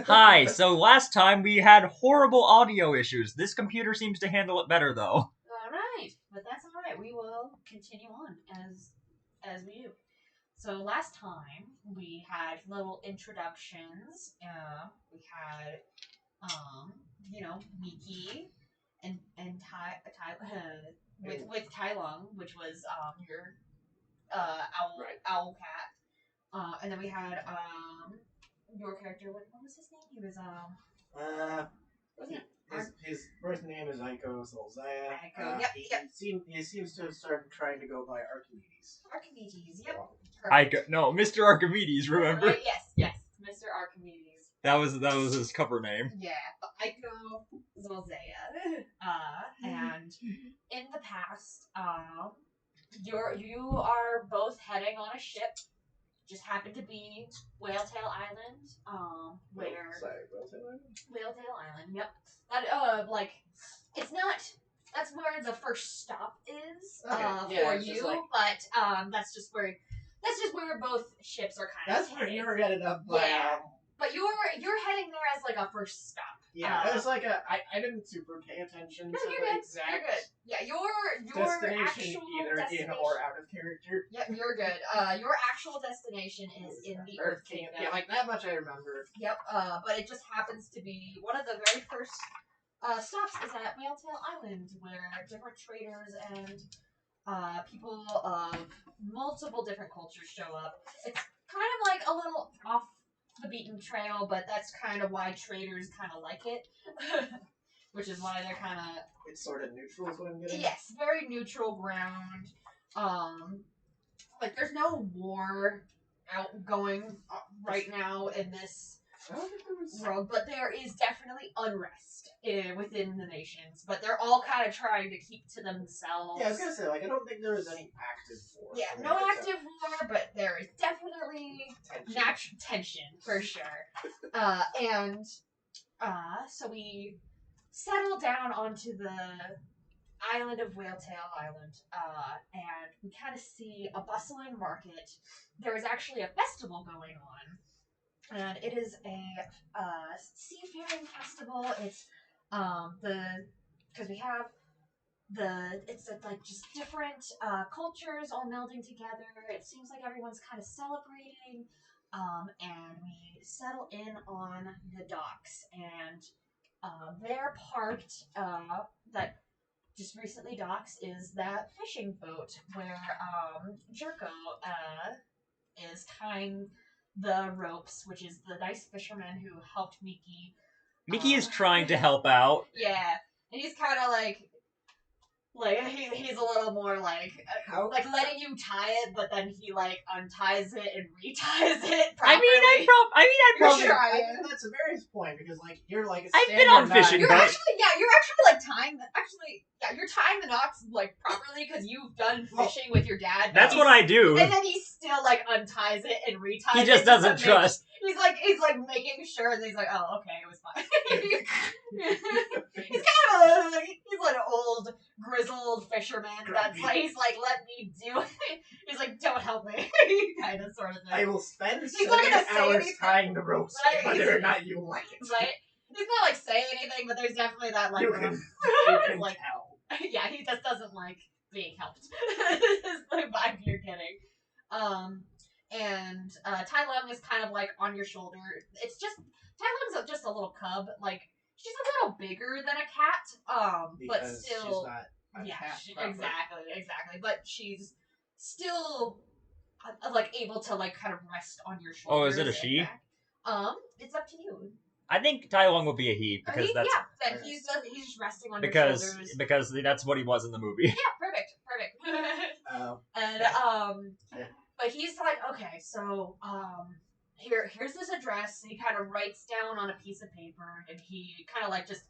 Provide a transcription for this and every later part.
Hi, so last time we had horrible audio issues. This computer seems to handle it better, though. All right, but that's all right. We will continue on as we do. So last time we had little introductions. We had Miki and with Tai Lung, which was your owl cat. And then we had your character. What was his name? He was wasn't it his birth name is Aiko Solzaya. Aiko. Yep. He seems to have started trying to go by Archimedes. Archimedes. Yep. Mr. Archimedes. Remember? Yes, Mr. Archimedes. That was his cover name. Yeah, Aiko Zolzea. And in the past, you are both heading on a ship. Just happened to be Whaletail Island. Whaletail Island. Yep. That it's not. That's where the first stop is for you, but that's just where both ships are kind of. That's where you're headed up. But you're heading there as like a first stop. Yeah, it's like I didn't super pay attention to the exact. You're good. Yeah, your destination actual either destination, in or out of character. Yep, you're good. Your actual destination is in the Earth Kingdom. Yeah, like that much I remember. Yep. But it just happens to be one of the very first stops is at Whaletail Island, where different traders and people of multiple different cultures show up. It's kind of like a little off the beaten trail, but that's kind of why traders kind of like it. Which is why they're kind of... It's sort of neutral is what I'm getting. Yes, very neutral ground. Like, there's no war outgoing right now in this world, but there is definitely unrest within the nations. But they're all kind of trying to keep to themselves. Yeah, I was gonna say, I don't think there is any active war. Yeah, no active war, but there is definitely natural tension for sure. So we settle down onto the island of Whaletail Island, and we kind of see a bustling market. There is actually a festival going on, and it is a seafaring festival. It's because we have it's like just different cultures all melding together. It seems like everyone's kind of celebrating, and we settle in on the docks, and they're parked. That just recently docks is that fishing boat where Jerko is tying the ropes, which is the nice fisherman who helped Miki. Miki is trying to help out. Yeah, and he's kind of like he's a little more like letting you tie it, but then he like unties it and reties it properly. I probably. I think that's a various point because you're like. I've been on fishing You're boats. actually like tying the you're tying the knots like properly because you've done fishing with your dad. That's what I do. And then he still like unties it and reties it. He just doesn't trust. He's like making sure, and he's like, oh, okay, it was fine. He's kind of he's like an old grizzled fisherman. That's why he's like, let me do it. He's like, don't help me, kind of sort of thing. I will spend 7 hours anything. Tying the ropes, right? Whether or not you like it. Right? He's not like saying anything, but there's definitely that like. You can like, tell. Yeah, he just doesn't like being helped. Is the vibe you're getting. And Tai Lung is kind of like on your shoulder. It's just Tai Lung's just a little cub. Like she's a little bigger than a cat. But Because still, she's not a cat. Exactly. But she's still like able to like kind of rest on your shoulders. Oh, is it a she? It's up to you. I think Tai Lung will be a he because then he's just resting on your shoulders because that's what he was in the movie. Yeah, perfect. But he's like, okay, so here's this address. And he kind of writes down on a piece of paper, and he kind of like just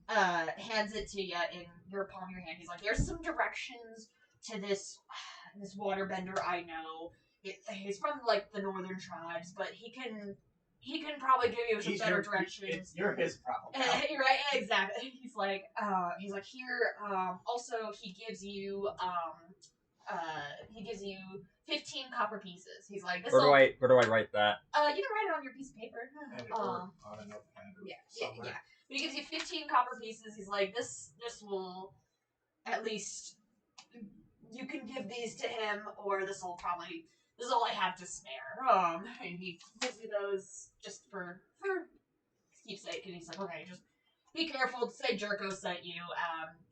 hands it to you in your palm of your hand. He's like, there's some directions to this waterbender I know. He's from like the northern tribes, but he can probably give you some better directions. You're his problem. Right? Exactly. He's like here. Also, he gives you 15 copper pieces. He's like, this Where do I write that? You can write it on your piece of paper. On a notepad or Yeah. somewhere. But he gives you 15 copper pieces. He's like, this will at least, you can give these to him, or this is all I have to spare. And he gives you those just for keepsake. And he's like, okay, just be careful. Say Jerko sent you.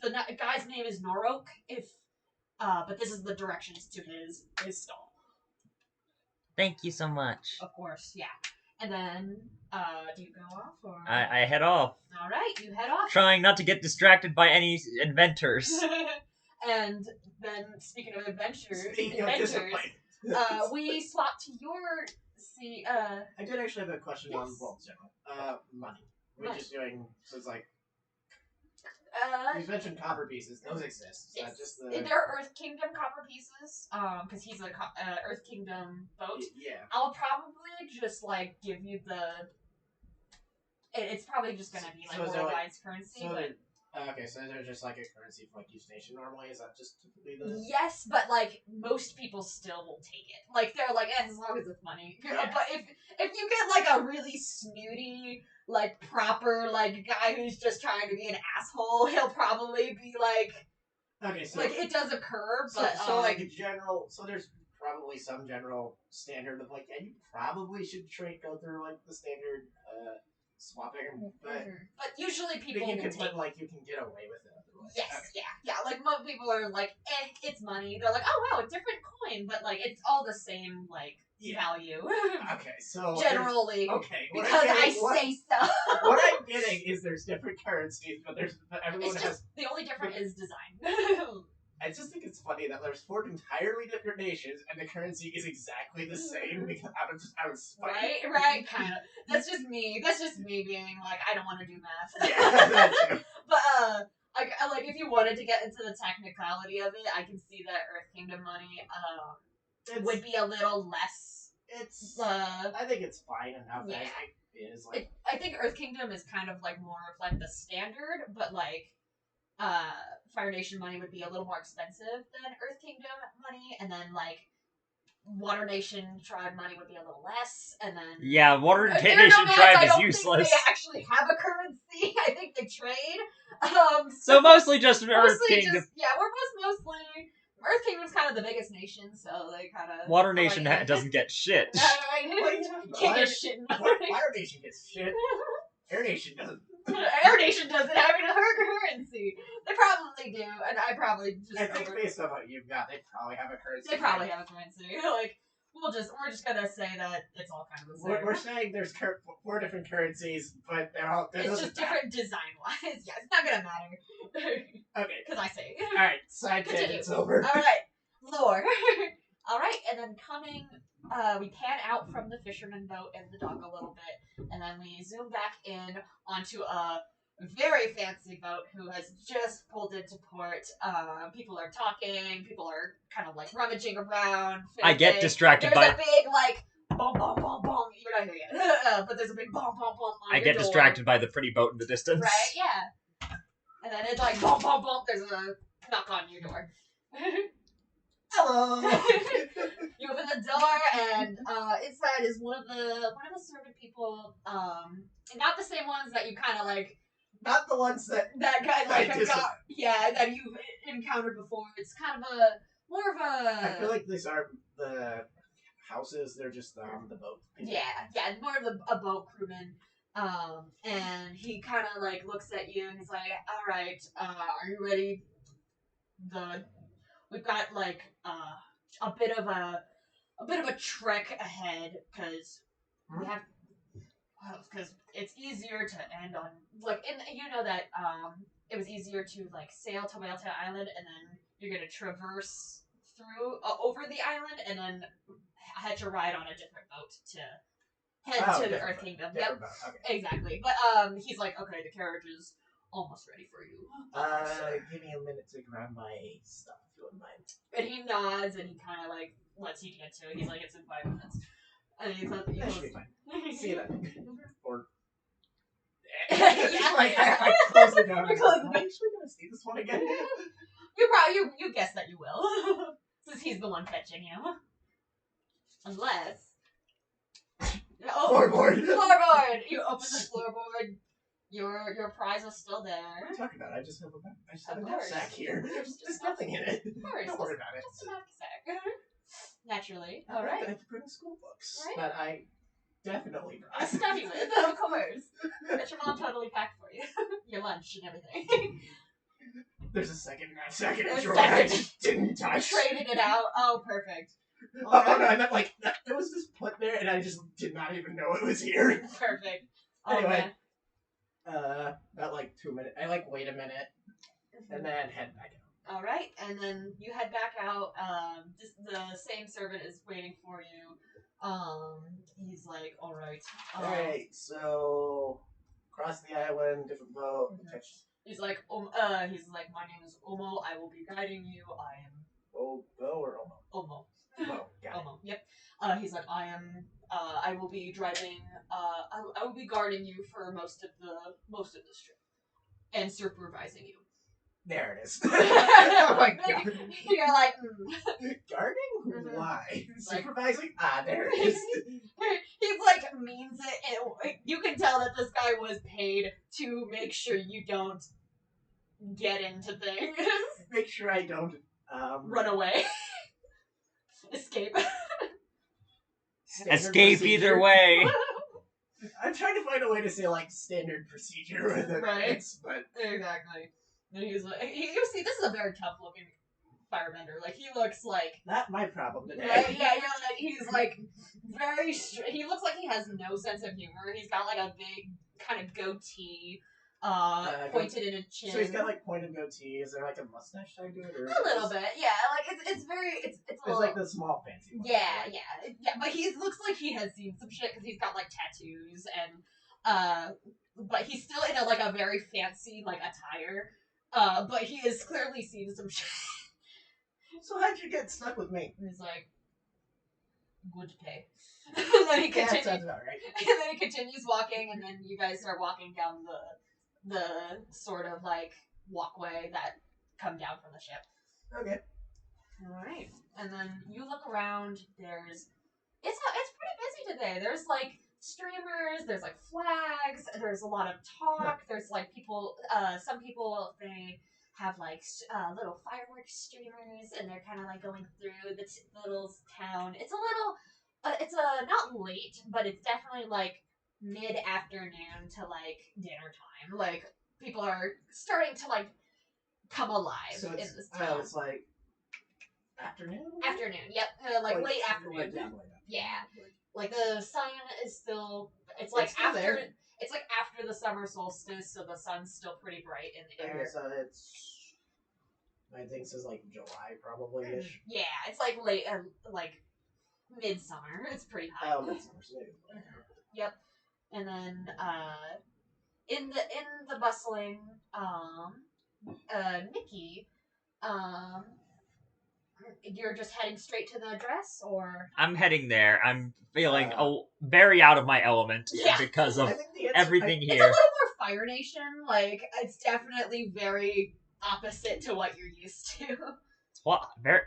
The guy's name is Norok. But this is the directions to his stall. Thank you so much. Of course, yeah. And then, do you go off or? I head off. All right, you head off. Trying not to get distracted by any inventors. And then, speaking of inventors, disappointment. we swap to your I did actually have a question on World General. Money. We're Money. just doing, so it's like, you mentioned copper pieces. Those exist. Is that just the... They're Earth Kingdom copper pieces, because he's a Earth Kingdom boat. Yeah. I'll probably just, like, give you it's probably just gonna be, like, So is there, worldwide currency, So but... okay, so there's just like a currency for like each nation normally? Is that just typically the... Yes, but, like, most people still will take it. Like, they're like, as long as it's money. Yeah. But if you get, like, a really snooty, like, proper, like, guy who's just trying to be an asshole, he'll probably be like... Okay, so... Like, it does occur, but... So like, general... So there's probably some general standard of, like, yeah, you probably should go through, like, the standard, swapping, but... But usually people you will can, take... like, you can get away with it otherwise. Yes, Okay. yeah. Like, most people are like, it's money. They're like, oh, wow, a different coin, but, like, it's all the same, like, value. Okay, so... Generally. Okay. Because say so. What I'm getting is there's different currencies, but everyone It's has... just, the only difference is design. I just think it's funny that there's 4 entirely different nations, and the currency is exactly the same because out of spite. Right, kind of. That's just me being like, I don't want to do math. Yeah, that too. But, like, if you wanted to get into the technicality of it, I can see that Earth Kingdom money, would be a little less. I think it's fine enough. Yeah. It is like... I think Earth Kingdom is kind of like more of like the standard, but like, Fire Nation money would be a little more expensive than Earth Kingdom money, and then like Water Nation tribe money would be a little less, and then Yeah, Water Nation nomads, tribe I is don't useless. think they actually have a currency. I think they trade. So mostly just Earth mostly Kingdom. we're mostly Earth Kingdom's kind of the biggest nation, so they kind of Water Nation doesn't get shit. What are you talking about? Can't get shit. Water Nation gets shit. Air Nation doesn't. Air Nation doesn't have a currency. They probably do, and I probably just. I think based on what you've got, they probably have a currency. They probably have a currency. Like, we're just gonna say that it's all kind of the same. We're saying there's 4 different currencies, but they're all... It's just different design-wise. Yeah, it's not gonna matter. Okay. Because I say. Alright, side tangent's over. Alright, lore. Alright, and then we pan out from the fisherman boat and the dock a little bit, and then we zoom back in onto a very fancy boat who has just pulled into port. People are talking, people are kind of like rummaging around. I get distracted There's by... a big like boom, boom, boom, boom. You're not here yet, but there's a big boom, boom, boom on I your get door. distracted by the pretty boat in the distance. Right? Yeah. And then it's like boom, boom, boom. There's a knock on your door. Hello! You open the door, and inside is one of the servant people. Not the same ones that you kind of like. Not the ones that guy like that you've encountered before. It's kind of more of a. I feel like these are the houses. They're just the boat. Yeah, more of a boat crewman. And he kind of like looks at you and he's like, "All right, are you ready? We've got like a bit of a trek ahead because we have." Because it's easier to end on, like, you know that it was easier to, like, sail to Whaletail Island and then you're going to traverse through, over the island and then hitch a ride on a different boat to head to the Earth Kingdom. Yep, okay. Exactly. But he's like, okay, the carriage is almost ready for you. Give me a minute to grab my stuff, if you wouldn't mind. And he nods and he kind of, like, lets you get to it. He's like, it's in 5 minutes. And he thought, That should be fine. See you then. Or... Yeah. I close the door. You close the Am door. I actually going to see this one again? You guess that you will. Since he's the one fetching you. Unless... Floorboard. Floorboard! You open the floorboard, your prize is still What there. are you talking about? I just have Of a course. knapsack here. There's There's nothing in it. Of course. Don't worry about it. Just a knapsack. Naturally. I Alright. could bring school books Right. that I definitely brought. I study with, of course. That your mom totally packed for you. Your lunch and everything. There's a second knapsack in a There's drawer I second. just didn't touch. Traded it out. Oh, perfect. Oh, no, I meant like, it was just put there and I just did not even know it was here. Perfect. Oh, Anyway. man. About like 2 minutes. I like wait a minute and then head back out. All right, and then you head back out. The same servant is waiting for you. He's like, all right. Alright, so cross the island, different boat. Mhm. Catch He's like, my name is Omo. I will be guiding you. I am Bo or Omo? Omo. Bo, got it. Omo. Yep. He's like, I will be driving. I will be guarding you for most of this trip, and supervising you. There it is. Oh my god. You're like, Guarding? Mhm. Why? Like- Supervising? There it is. He's like means it, and you can tell that this guy was paid to make sure you don't get into things, Make sure I don't run away, escape. standard Escape procedure. either way. I'm trying to find a way to say like standard procedure with it, Right. but Exactly. And he's like, you see, this is a very tough looking firebender. Like he looks like, not my problem today. right? Yeah, he's like very. He looks like he has no sense of humor. He's got like a big kind of goatee, pointed in his chin. So he's got like pointed goatee. Is there like a mustache tag to it, or is a it little just- bit, yeah. Like it's very, it's a It's little. like the small fancy one. Yeah. But he looks like he has seen some shit because he's got like tattoos and but he's still in a very fancy like attire. But he has clearly seen some shit. So how'd you get stuck with me? And he's like, good pay. And then he Yeah, that continues. sounds about right. And then he continues walking, and then you guys start walking down the sort of like walkway that come down from the ship. Okay. All right, and then you look around. It's pretty busy today. There's like streamers. There's like flags. There's a lot of talk. There's like people. Some people they have like little fireworks streamers, and they're kind of like going through the little town. It's a little. It's not late, but it's definitely like mid-afternoon to like dinner time. Like people are starting to like come alive So in it's this town. it's like afternoon. Afternoon, yep, like late afternoon. Like, late Yeah. Like the sun is still. It's like It's still after. there. It's like after the summer solstice, so the sun's still pretty bright in the Okay, air. so it's. I think this is like July, probably ish. Yeah, it's like late, like midsummer. It's pretty hot. Oh, that's maybe. Yep. And then in the bustling Nikki, you're just heading straight to the address, or I'm heading there. I'm feeling Uh, very out of my element Yeah. because of I think the answer, everything it's a here. little more Fire Nation. Like it's definitely very opposite to what you're used to. It's a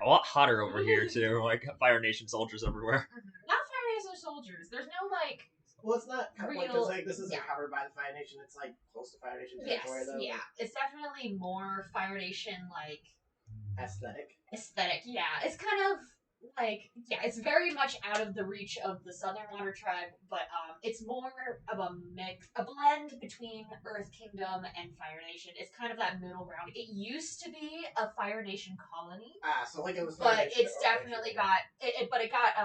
lot hotter over here too. Like Fire Nation soldiers everywhere. Not Fire Nation soldiers. There's no like. Well, it's not Real- because like this isn't yeah. covered by the Fire Nation. It's like close to Fire Nation Yes, territory, though. yeah. It's definitely more Fire Nation like Aesthetic. aesthetic. Yeah, it's kind of like it's very much out of the reach of the Southern Water Tribe, but it's more of a blend between Earth Kingdom and Fire Nation. It's kind of that middle ground. It used to be a Fire Nation colony, So like it was. Fire but Nation, it's okay, definitely sure. got but it got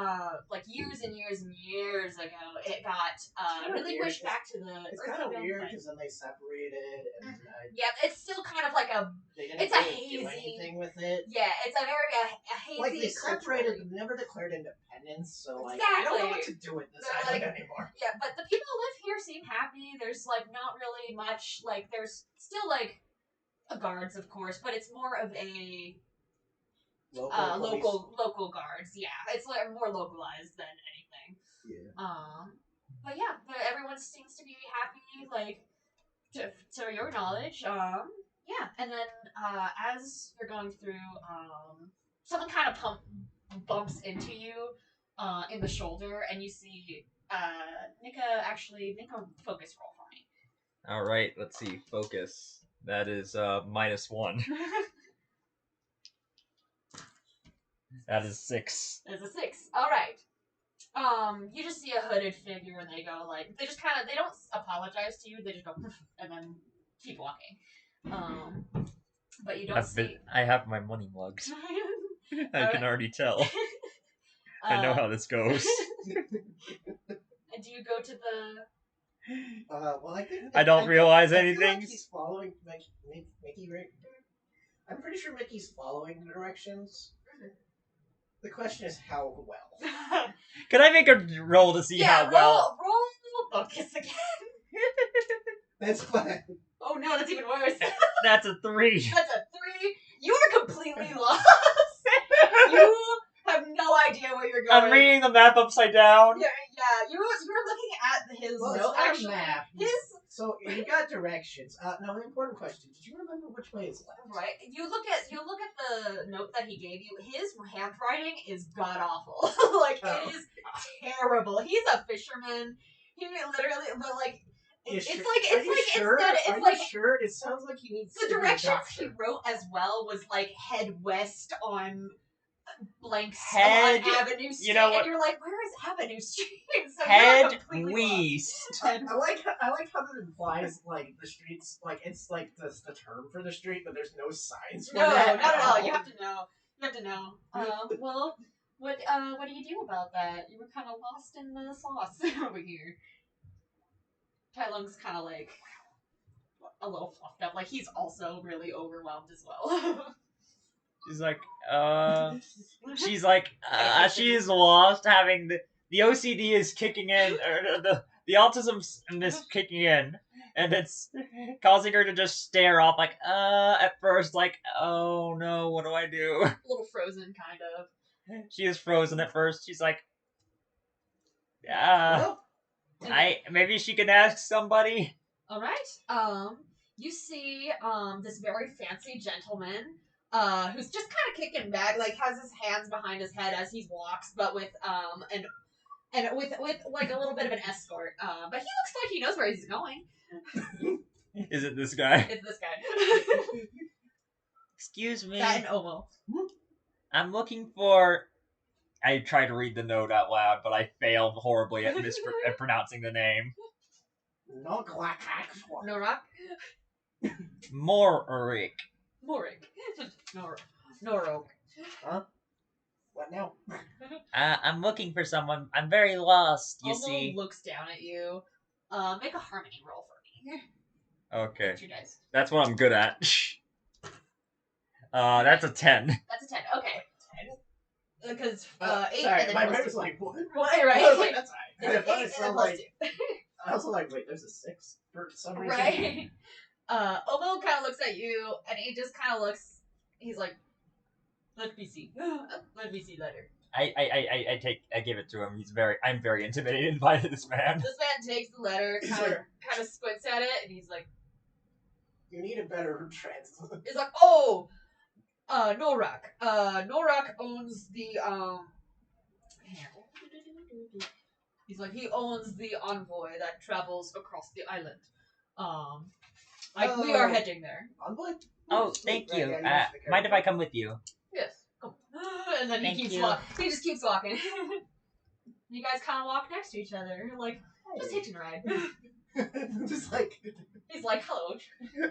like years and years and years ago. It got kinda really weird, pushed back to the It's Earth kind of Kingdom. weird but- because then they separated and Yeah, it's still kind of like a they didn't It's a really do hazy- anything with it. yeah. It's a very a hazy. Like they cultural- separated, but never declared independence. So like I don't know what to Exactly. do with this They're island like- anymore. Yeah, but the people who live here seem happy. There's like not really much like there's still like guards, of course, but it's more of a Police. local guards. Yeah, it's like more localized than anything. Yeah. But yeah, everyone seems to be happy. Like to your knowledge. Yeah, and then as you're going through, someone kind of bumps into you. in the shoulder, and you see make a focus roll for me. All right, let's see. Focus. That is -1. That is 6. There's a 6. All right. You just see a hooded figure, and they go like they just kind of they don't apologize to you. They just go and then keep walking. But you don't see. I have my money mugs. I can already tell. I know how this goes. And do you go to the? Well, I think I don't realize I feel anything. like he's following Mickey, right? I'm pretty sure Mickey's following the directions. The question is how well. Can I make a roll to see how well? Roll focus again. That's fine. Oh no, that's even worse. That's a 3. That's a 3. You are completely lost. You have no idea where you're going. I'm reading the map upside down. Yeah, you're looking at his Well, note. it's not Actually, a map. his So you got directions. No, important question. Did you remember which way is left? right. You look at the note that he gave you. His handwriting is god awful. Like it is terrible. He's a fisherman. He literally, but like. It's Sure? It's like sure? It sounds like he needs the to be a directions doctor. he wrote as well was like head west on blank Head- on Avenue Street. you know what? And you're like, where is Avenue Street? So Head you're completely west. lost. I like how it implies like the streets like it's like the term for the street, but there's no signs for No, that. not at all. You have to know. You have to know. Well, what do you do about that? You were kind of lost in the sauce over here. Tai Lung's kind of like a little fluffed up. Like he's also really overwhelmed as well. She's like, she's lost, having the OCD is kicking in, or the autism's kicking in, and it's causing her to just stare off, like, at first, like, oh no, what do I do? A little frozen, kind of. She is frozen at first. She's like, Well, maybe she can ask somebody. All right. You see, this very fancy gentleman, who's just kind of kicking back, like has his hands behind his head as he walks, but with with like a little bit of an escort. But he looks like he knows where he's going. Is it this guy? It's this guy. Excuse me. That and Omo. I'm looking for. I tried to read the note out loud, but I failed horribly at at pronouncing the name. no glack. Norak. Morik. Morik. Norok. Huh? What now? I'm looking for someone. I'm very lost, you Omo see. looks down at you. Make a harmony roll for me. Okay. What's your dice? That's what I'm good at. That's a 10. That's a 10. Okay. Because 8 sorry, and then my plus brain was 2. like, what? Right. I was like, that's right. It's I thought 8 it and then sounded plus like. 2. I also like, wait, there's a 6 for some reason. Right. Omo kind of looks at you, and he just kind of looks. He's like, "Let me see. Let me see later." I give it to him. I'm very intimidated by this man. This man takes the letter, He's kind like- of squints at it, and he's like, You need a better translation. "He's like, oh, Norak. Norak owns the He's like, he owns the envoy that travels across the island. We are heading there. Envoy? Oh, Sweet. thank Right, you. yeah, that's the Mind if I character. come with you? Yes. Come. And then Thank he keeps you. He just keeps walking. You guys kind of walk next to each other. You're like, just hitching a ride. Just like He's like, hello.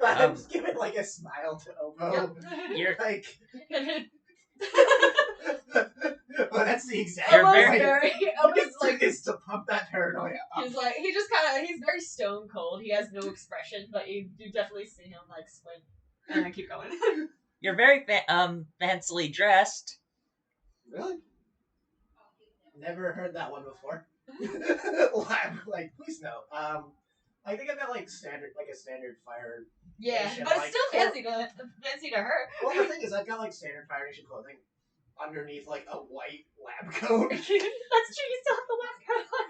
I'm just giving like a smile to Omo. Yep. You're Like well, that's the exact You're Almost very- very. Almost like is to pump that paranoia up. he's like he's very stone cold. He has no expression, but you definitely see him like squint and then keep going. You're very fancily dressed. Really? Never heard that one before. like, please no. I think I've got like a standard fire. Yeah, Nation, but it's like, still fancy to her. Well, the thing is, I've got like standard Fire Nation clothing underneath like a white lab coat. That's true. You still have the lab coat on.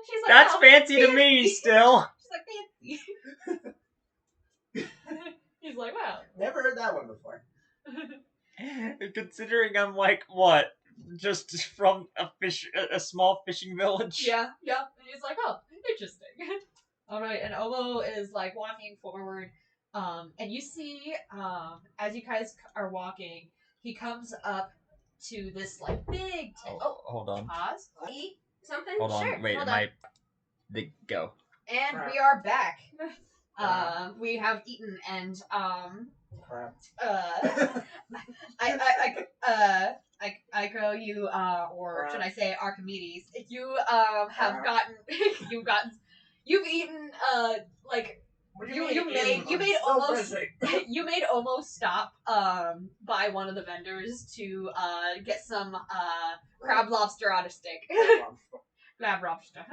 She's like, That's oh, fancy to me still. She's like fancy. He's like, wow. Never heard that one before. Considering I'm like, what, just from a small fishing village. Yeah. And he's like, oh, interesting. All right, and Omo is like walking forward, and you see, as you guys are walking, he comes up to this like big. Hold on. Pause. Eat something. Hold on. Sure. Wait, hold am on. I? Go. And Crap. we are back. Crap. We have eaten, and Crap. Ico, you or should I say Archimedes, you have gotten you've eaten like What do you mean made eaten? you I'm made still almost busy. you made almost stop by one of the vendors to get some crab lobster on a stick. Crab lobster.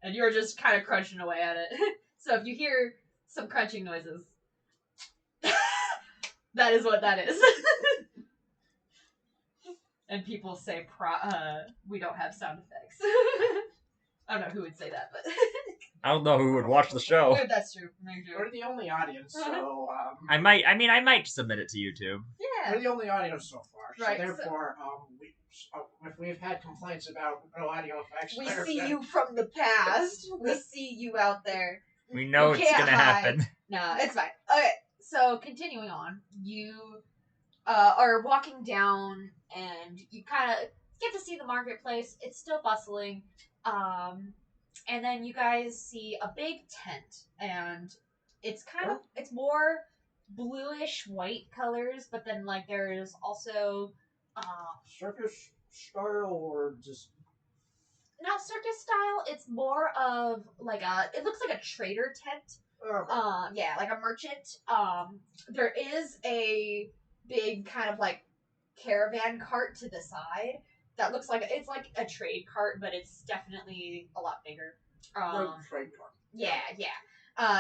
And you're just kind of crunching away at it. So if you hear some crunching noises, that is what that is. And people say, we don't have sound effects. I don't know who would say that, but I don't know who would watch the show. that's true. They do. We're the only audience, so I might submit it to YouTube. Yeah. we're the only audience so far. Right, So therefore, if we've had complaints about no audio effects, We see you from the past. We see you out there. We know You it's can't gonna hide. happen. No, it's fine. Okay, so continuing on, you are walking down, and you kind of get to see the marketplace. It's still bustling, and then you guys see a big tent, and it's it's more bluish white colors, but then like there's also circus style or just not circus style. It's more of like it looks like a trader tent. Yeah, like a merchant. There is a big kind of like caravan cart to the side that looks like it's like a trade cart, but it's definitely a lot bigger. trade card. Yeah.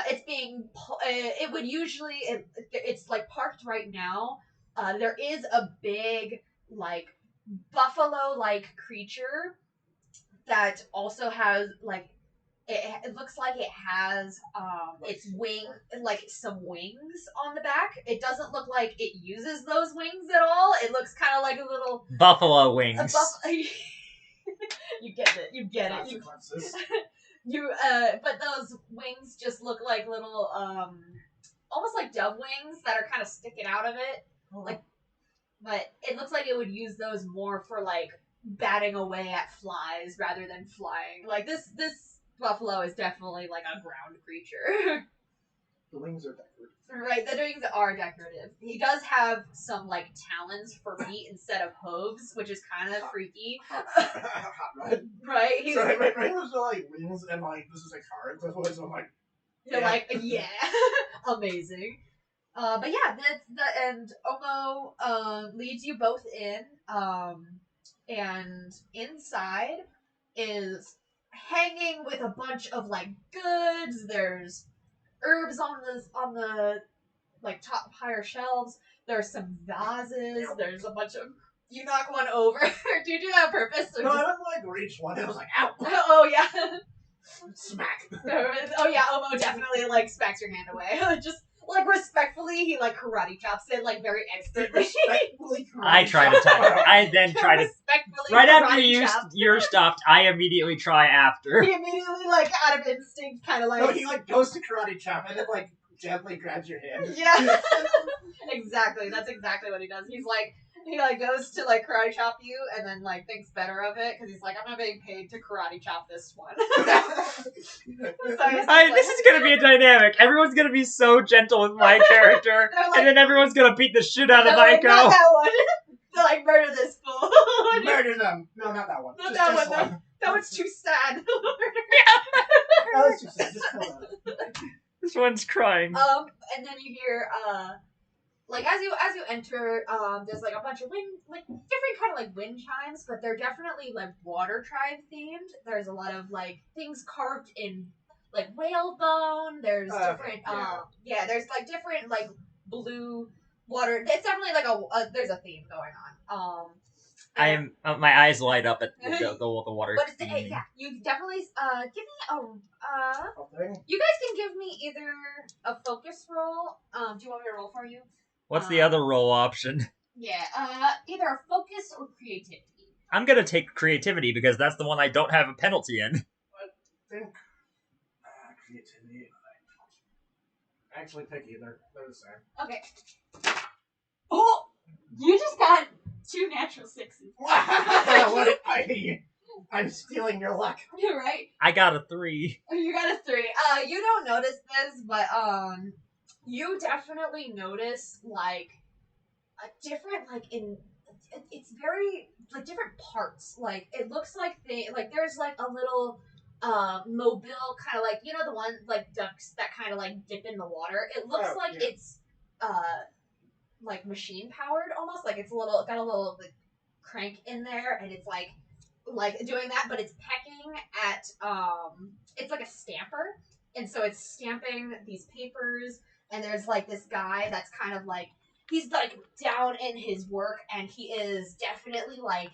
It's being. It would usually. It's like parked right now. There is a big like buffalo-like creature that also has like it looks like it has its wing like some wings on the back. It doesn't look like it uses those wings at all. It looks kind of like a little Buffalo wings. You get it. You get it. Consequences. But those wings just look like little almost like dove wings that are kind of sticking out of it. Like, but it looks like it would use those more for like batting away at flies rather than flying. Like this buffalo is definitely like a ground creature. The wings are decorative. Right, the wings are decorative. He does have some like talons for feet instead of hooves, which is kind of freaky. Right? He's So my was like wings and like this is a card. So I'm like, you're yeah. like, yeah, amazing. But yeah, and Omo leads you both in. And inside is hanging with a bunch of like goods. There's herbs on the like top higher shelves. There's some vases. There's a bunch of. You knock one over. Do you do that on purpose? Or No, I just... went like reach one. I was like, ow! Oh yeah. Smack. Oh yeah. Omo definitely like smacks your hand away. Just like respectfully, he like karate chops it like very expertly. Respectfully, I try to try. I then try to. Respectfully Right after karate you chops. you're stopped, I immediately try after. He immediately like out of instinct, kind of like. No, he like goes to karate chop and then like gently grabs your hand. Yeah. Exactly. That's exactly what he does. He goes to like karate chop you and then like thinks better of it because he's like, I'm not being paid to karate chop this one. So he's This is gonna be a dynamic. Everyone's gonna be so gentle with my character, They're like, and then everyone's gonna beat the shit out of they're like, not Maiko. that one. They're like, murder this fool. Murder them. No, not that one. Not Just that this one, no. That one's too sad. No, that's too sad. Just kill them. This one's crying. And then you hear, like as you enter, there's like a bunch of different kind of like wind chimes, but they're definitely like water tribe themed. There's a lot of like things carved in like whale bone. There's different, there's like different like blue water. It's definitely like there's a theme going on. I am. My eyes light up at the water. But it's, yeah, you definitely give me a Okay. you guys can give me either a focus roll. Do you want me to roll for you? What's the other roll option? Yeah, either a focus or creativity. I'm gonna take creativity because that's the one I don't have a penalty in. I think creativity. Actually, pick either. They're the same. Okay. Oh, you just got 2 natural 6s. What? I'm stealing your luck. You're right. I got a 3. You got a 3. You don't notice this, but you definitely notice like a different it's very like different parts. Like it looks like there's like a little mobile kind of like the one like ducks that kind of like dip in the water. It looks it's like machine powered almost, like it's got a little like crank in there, and it's like doing that, but it's pecking at it's like a stamper, and so it's stamping these papers, and there's like this guy that's kind of like he's like down in his work, and he is definitely like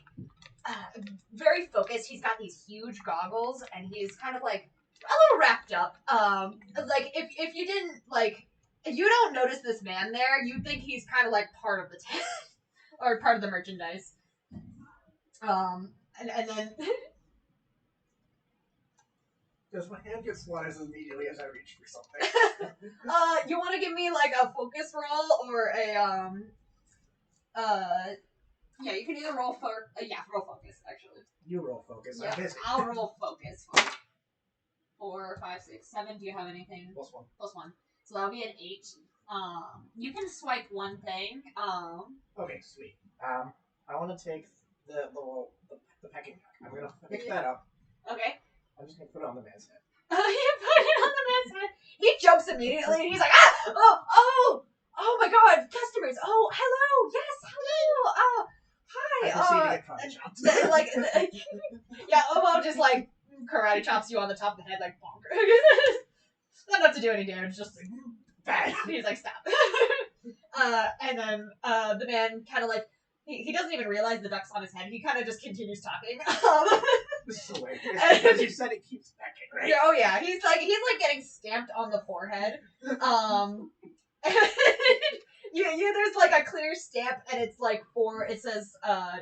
very focused. He's got these huge goggles, and he's kind of like a little wrapped up. Like if you didn't like if you don't notice this man there, you'd think he's kind of like part of the tent or part of the merchandise. And then Does my hand get swatted immediately as I reach for something? you want to give me like a focus roll or a yeah, you can either roll roll focus actually. You roll focus. Yeah, I'm busy. I'll roll focus. 4, 5, 6, 7. Do you have anything? +1. +1. So that'll be an 8. You can swipe one thing. Okay, sweet. I want to take the pecking duck. I'm gonna pick that up. Okay. I'm just gonna put it on the man's head. You put it on the man's head. He jumps immediately, and he's like, oh my God, customers! Oh, hello, yes, hello. Hi. I proceed to get karate chopped. Yeah, Omo just like karate chops you on the top of the head, like bonk. Not enough to do any damage, just like bad. He's like, stop. And then the man kind of like he doesn't even realize the duck's on his head. He kind of just continues talking. This is hilarious because you said it keeps pecking, right? Yeah, oh yeah, he's like getting stamped on the forehead. There's like a clear stamp, and it's like it says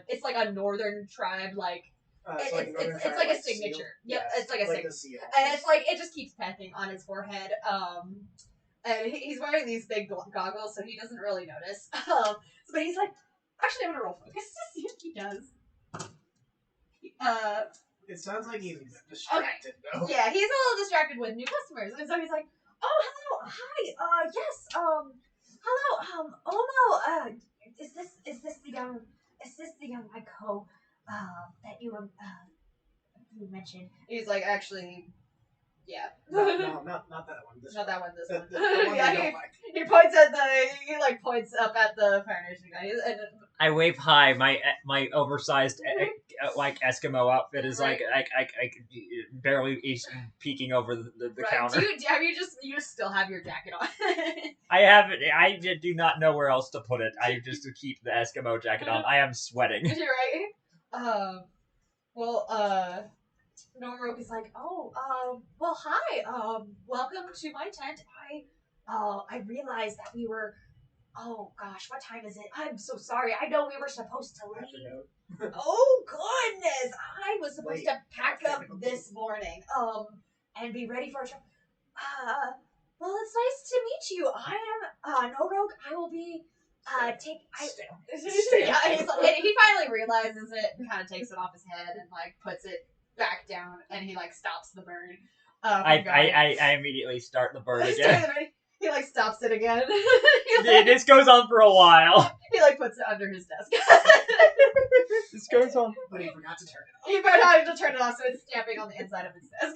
it's like a northern tribe like. It's like a signature. Yep, yes, it's like a signature. seal. And it's like, it just keeps pecking on his forehead. And he's wearing these big goggles, so he doesn't really notice. But he's like, actually, I'm gonna roll focus to see if he does. It sounds like he's distracted, though. Yeah, he's a little distracted with new customers. And so he's like, oh, hello, hi, yes, hello, Omo, is this the young Maiko, that you mentioned? He's like, actually, yeah. No, not that one. Not that one. This the, one. the one Yeah, you don't like. he points at points up at the Fire Nation guy, and I wave hi. My oversized like Eskimo outfit is like I barely peeking over the right. counter. You just still have your jacket on? I do not know where else to put it. I just keep the Eskimo jacket on. I am sweating. You're right. Norroke is like, well, hi, welcome to my tent. I realized that we were, oh gosh, what time is it? I'm so sorry. I know we were supposed to leave. Oh goodness, I was supposed to pack up this morning, and be ready for a trip. Well, it's nice to meet you. I am, Norroke. I will be, yeah, and he finally realizes it and kind of takes it off his head and like puts it back down, and he like stops the bird. I immediately start the bird again. He like stops it again. This goes on for a while. He like puts it under his desk. This goes on, but he forgot to turn it off. He forgot to turn it off, so it's stamping on the inside of his desk.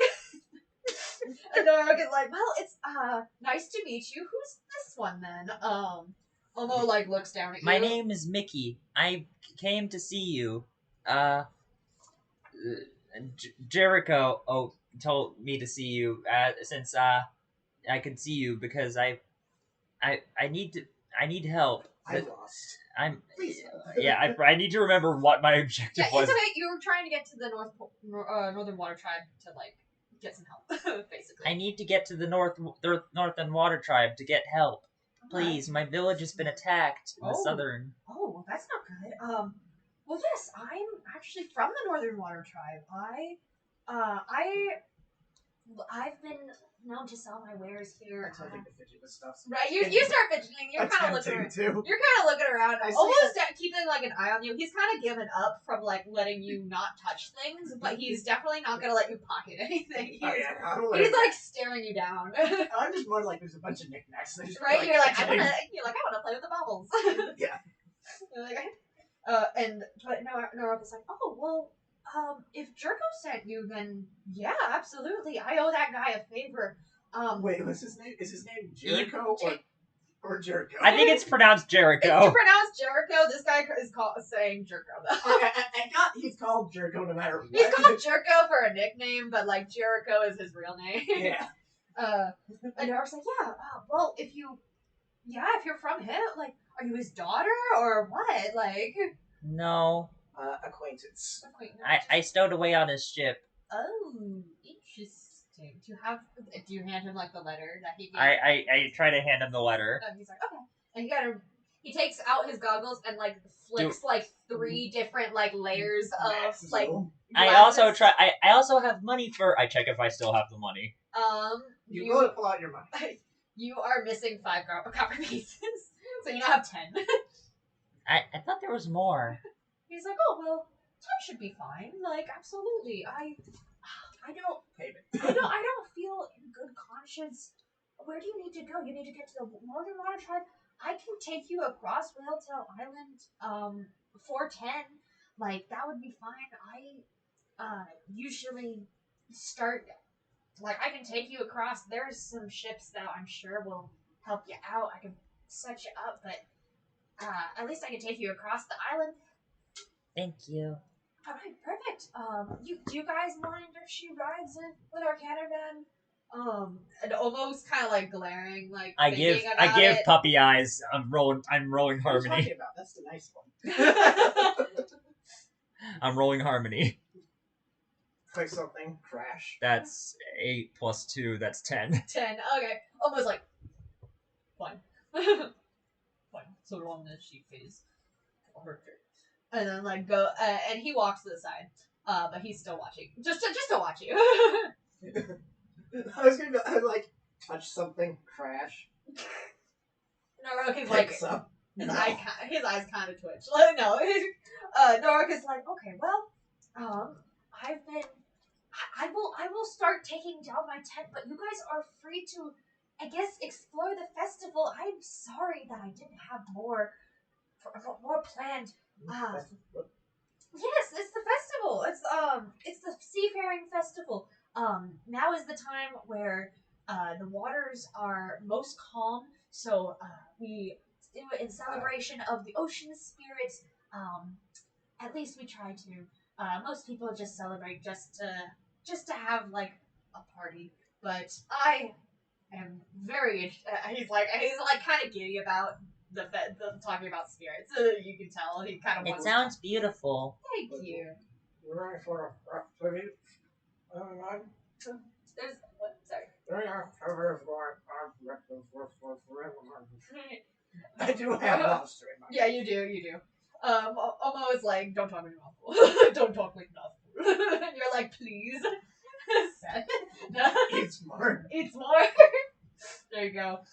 And Norroke is like, well, it's nice to meet you. Who's this one then? Omo like looks down at you. My name is Mickey. I came to see you. Jericho told me to see you since I could see you because I need help. I lost. I need to remember what my objective was. It's okay. You were trying to get to the Northern Water Tribe to like get some help, basically. I need to get to the Northern Water Tribe to get help. Please, my village has been attacked in the southern. Oh, well, that's not good. Well, yes, I'm actually from the Northern Water Tribe. I've been known to sell my wares here. Attempting to fidget with stuff. Right, you start fidgeting. You're kind of looking around. You're kind of looking around, almost keeping like an eye on you. He's kind of given up from like letting you not touch things, but he's definitely not gonna let you pocket anything. He's like staring you down. I'm just more like there's a bunch of knickknacks. Right, like, I wanna play with the bubbles. Yeah. But Noroka's like, oh well. If Jerko sent you, then yeah, absolutely. I owe that guy a favor. Wait, what's his name? Is his name Jericho or Jerko? I think it's pronounced Jericho. It's pronounced Jericho. This guy is saying Jerko though. I got he's called Jerko no matter what. He's called Jerko for a nickname, but like Jericho is his real name. Yeah. And Noroka's like, yeah. Well, if you're from him, like, are you his daughter or what? Like, No. Acquaintance. I stowed away on his ship. Oh, interesting. Do you hand him like the letter that he gave? I try to hand him the letter. And he's like, okay. And he takes out his goggles and like flicks like 3 different like layers of like. I also have money for. I check if I still have the money. You go to pull out your money. You are missing 5 copper pieces, so you now have 10. I thought there was more. He's like, oh well, 10 should be fine. Like, absolutely. I don't feel in good conscience. Where do you need to go? You need to get to the Northern Water Tribe. I can take you across Whaletail Island, 410. Like, that would be fine. I usually start. Like, I can take you across. There's some ships that I'm sure will help you out. I can set you up, but at least I can take you across the island. Thank you. All right, perfect. Do you guys mind if she rides in with our caravan? And almost kind of like glaring, like I give puppy eyes. I'm rolling harmony. That's the nice one. I'm rolling harmony. Click something. Crash. That's 8 + 2. That's 10. 10. Okay, almost like fine. Fine. So we're on the sheep phase. Perfect. And then like go, and he walks to the side, but he's still watching, just to watch you. I was like touch something, crash. Noroka's like his eyes kind of twitch. No, Noroka's like, okay, well, I will start taking down my tent, but you guys are free to, I guess, explore the festival. I'm sorry that I didn't have more planned. Yes, it's the festival. It's the seafaring festival. Now is the time where the waters are most calm, so we do it in celebration of the ocean spirits. At least we try to. Most people just celebrate just to have like a party, but I am very. He's like kind of giddy about the talking about spirits. You can tell he kind of. It sounds beautiful. Thank you. There's what? Sorry. I do have a monster in my. Yeah, you do. Omo is like, don't talk like an Don't talk like an And you're like, please. It's more. There you go.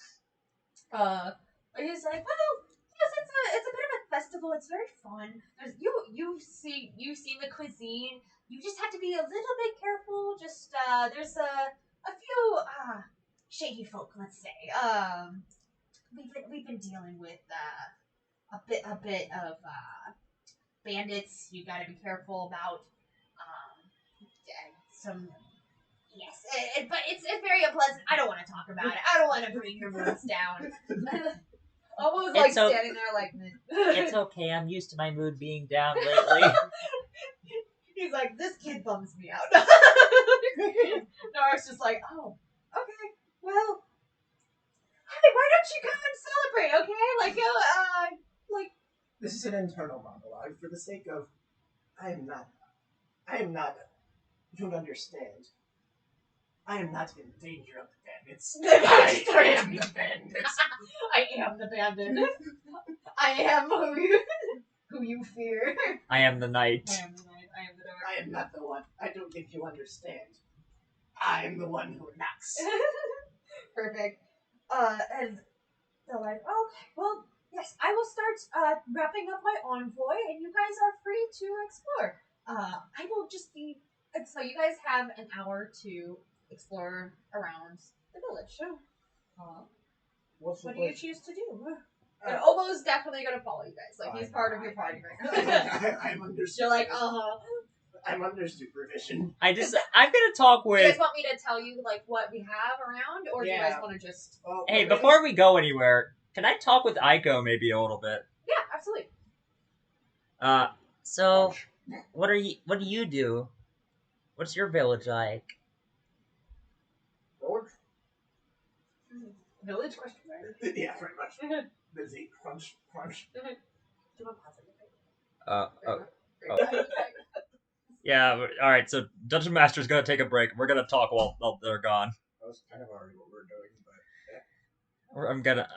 He's like, well, yes, it's a bit of a festival. It's very fun. You've seen the cuisine. You just have to be a little bit careful. Just there's a few shady folk, let's say. We've been dealing with a bit of bandits. You got to be careful about some. Yes, but it's very unpleasant. I don't want to talk about it. I don't want to bring your moods down. Almost like standing there like. It's okay. I'm used to my mood being down lately. He's like, this kid bums me out. Nark's just like, oh, okay, well, hey, why don't you come and celebrate, okay? Like. This is an internal monologue for the sake of, I am not. You don't understand. I am not in danger of the bandits. I am the bandits. I am the bandit. I am who who you fear. I am the knight. I am the night. I am the dark. I am not the one. I don't think you understand. I am the one who knocks. Perfect. And they're like, okay, well, yes, I will start wrapping up my envoy, and you guys are free to explore. I will just be. And so you guys have an hour to explore around the village. What's the What do you question? choose to do? And Obo's definitely gonna follow you guys. Like, he's part of your party right now. I'm under. You're like, I'm under supervision. I'm gonna talk Do you guys with. want me to tell you like what we have around, or do you guys Yeah. want to just? Oh, Hey, well, before we go anywhere, can I talk with Aiko maybe a little bit? Yeah, absolutely. So, what do you do? What's your village like? George? Village question mark. Yeah, pretty much. Busy. Crunch. Do you want pause it? Yeah. All right. So, Dungeon Master's gonna take a break. We're gonna talk while they're gone. That was kind of already what we're doing, but I'm gonna.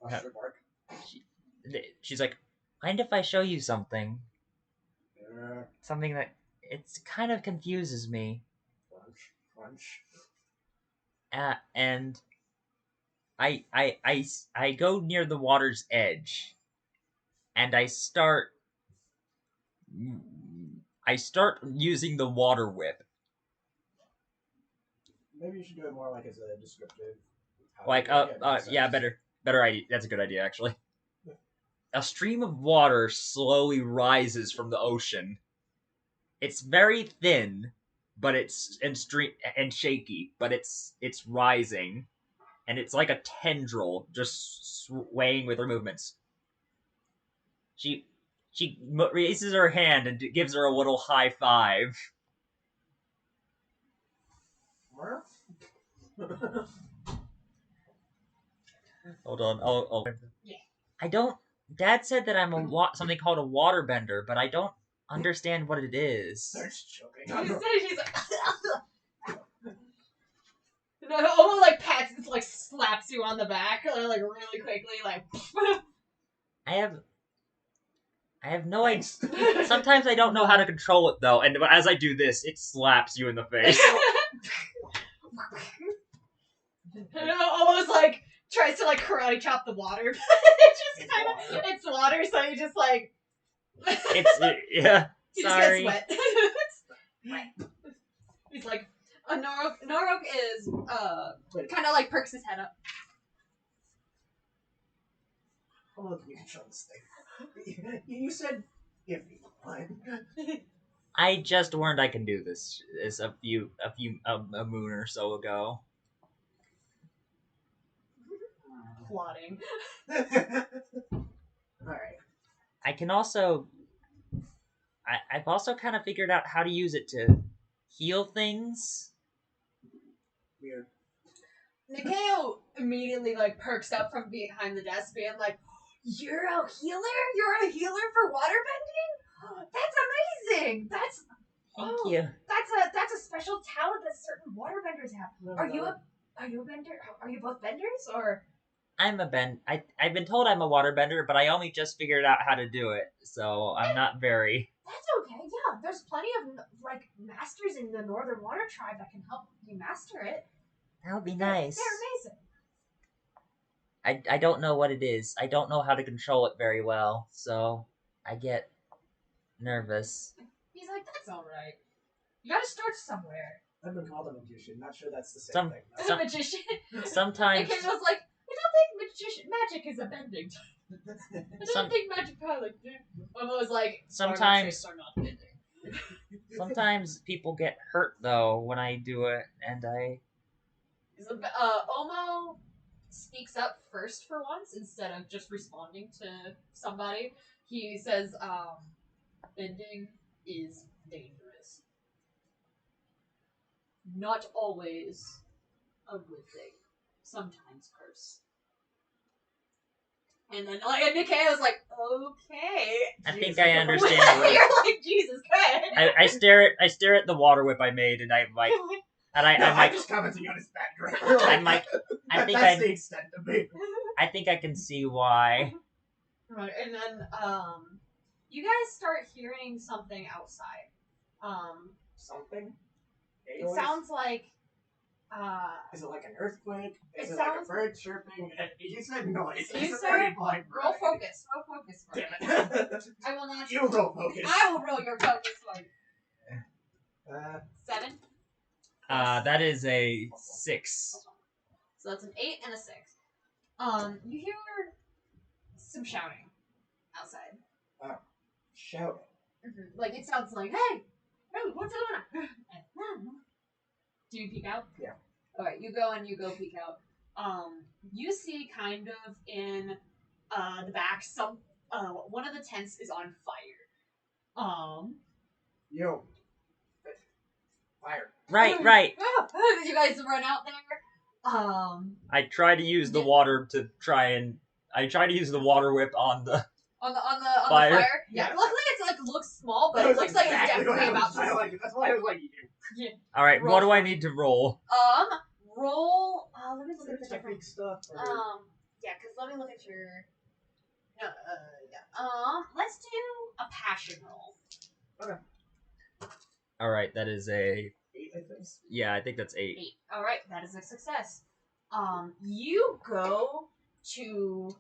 Master Mark. She's like, mind if I show you something? Yeah. Something that it's kind of confuses me. Crunch. And I go near the water's edge, and I start using the water whip. Maybe you should do it more like as a descriptive. Like yeah, better idea. That's a good idea actually. A stream of water slowly rises from the ocean. It's very thin, but it's and shaky, but it's rising, and it's like a tendril just swaying with her movements. She raises her hand and gives her a little high five. Hold on, I'll. Yeah. I don't. Dad said that I'm something called a waterbender, but I don't understand what it is. Starts choking. She's like, no, Obo like pats, it's like slaps you on the back, like really quickly, like. I have no idea. Sometimes I don't know how to control it though, and as I do this, it slaps you in the face. And Obo's like tries to like karate chop the water. It's just kind of it's water, so you just like. Yeah. He Sorry. just gets wet. He's like, Norok is kind of like perks his head up. How long can you control this thing? You said if you want. I just learned I can do this a moon or so ago. Plotting. Alright. I can also. I've also kind of figured out how to use it to heal things. Weird. Nikeo immediately like perks up from behind the desk, being like, "You're a healer? You're a healer for waterbending? That's amazing! Thank you. That's a special talent that certain waterbenders have. Are you a bender? Are you both benders or?" I'm a I've been told I'm a waterbender, but I only just figured out how to do it, so I'm not very. That's okay. Yeah, there's plenty of like masters in the Northern Water Tribe that can help you master it. That would be nice. They're amazing. I don't know what it is. I don't know how to control it very well, so I get nervous. He's like, that's all right. You gotta start somewhere. I've been called a magician. Not sure that's the same thing. A magician. Sometimes. And was like, I don't think magic is a bending. I don't think magic power like Momo was like, Sometimes are not bending. Sometimes people get hurt though when I do it, and Omo speaks up first for once instead of just responding to somebody. He says, bending is dangerous. Not always a good thing. Sometimes curse. And then like Nikkei was like, okay. I think Jesus. I understand. You're like, Jesus Christ. I stare at the water whip I made, and I'm like, I'm like, just commenting on his background. I'm like, I think that's the extent of me. I think I can see why. Right, and then You guys start hearing something outside. Something? It sounds like Is it like an earthquake? Is It it like a sounds- bird chirping? You said noise. You It's a said very blind roll variety. focus. Roll focus for Damn me. it. I will not. You roll focus. I will roll your focus for you. 7. That is a 6. So that's an 8 and a 6. You hear some shouting outside. Shouting. Like it sounds like, hey, what's going on? Do you peek out? Yeah. Alright, you go peek out. You see kind of in the back some one of the tents is on fire. Yo. Fire. Right. You guys run out there. I try to use the water to try and I try to use the water whip on the on the Fire. fire. Yeah. Yeah. Luckily it's like looks small, but it looks like it's definitely about to. That's why I was like, you do. All right. Roll What do for I it. need to roll? Roll. Let me look at the Technique different. stuff. Or... Yeah, because let me look at your. Yeah. Let's do a passion roll. All right. That is a 8, I think. yeah. I think that's 8. 8. All right, that is a success. You go to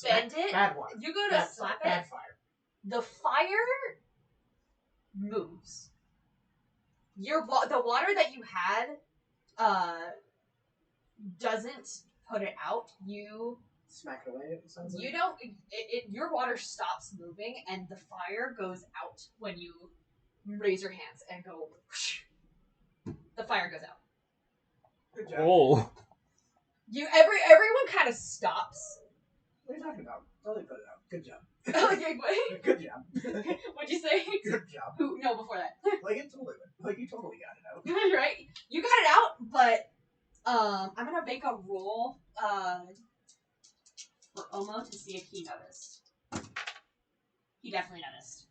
bend it. Bad one. You go to Bad, slap bad it. fire. The fire moves. The water that you had doesn't put it out. You Smack it away, it sounds like. You don't. Your water stops moving, and the fire goes out when you raise your hands and go. Whoosh. The fire goes out. Good job. Oh. Everyone kind of stops. What are you talking about? Totally put it out. Good job. Okay, what? Good job. What'd you say? Good job. Who? No, before that. You totally got it out. Right? You got it out, but I'm gonna make a roll for Omo to see if he noticed. He definitely noticed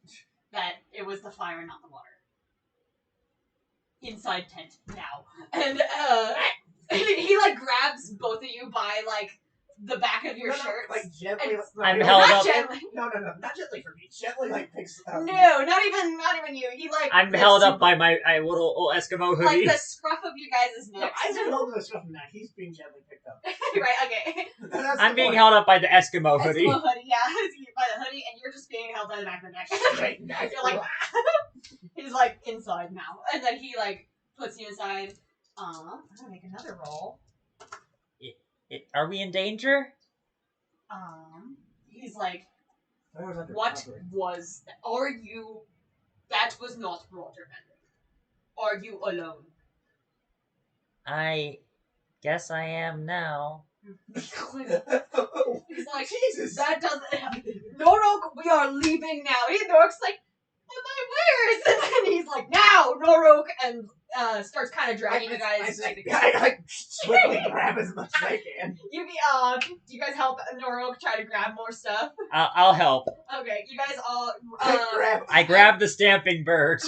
that it was the fire, not the water. Inside tent now, and he like grabs both of you by like the back of your No, shirts. like gently. I'm no, held not up. Gently. No, not gently for me. Gently like picks up. No, not even you. He like I'm lifts held you up by my little Eskimo like hoodie. the scruff of you guys' No, necks. I didn't hold this from that. He's being gently picked up. Right? Okay. That's I'm the being point. held up by the Eskimo hoodie. Eskimo hoodie, yeah. By the hoodie, and you're just being held by the back of the neck. Right, nice. You're like, he's like inside now, and then he like puts you inside. I'm gonna make another roll. Are we in danger? He's like, I was under what cover. was that? Are you? That was not Rotterdam. Are you alone? I guess I am now. He's like, Jesus. that doesn't. Norok, we are leaving now. Norok's like, but my wares, and then he's like, now, Norok, and starts kind of dragging you guys. I swiftly grab as much as I can. Do you guys help Norok try to grab more stuff? I'll help. Okay, you guys all I grab the stamping bird.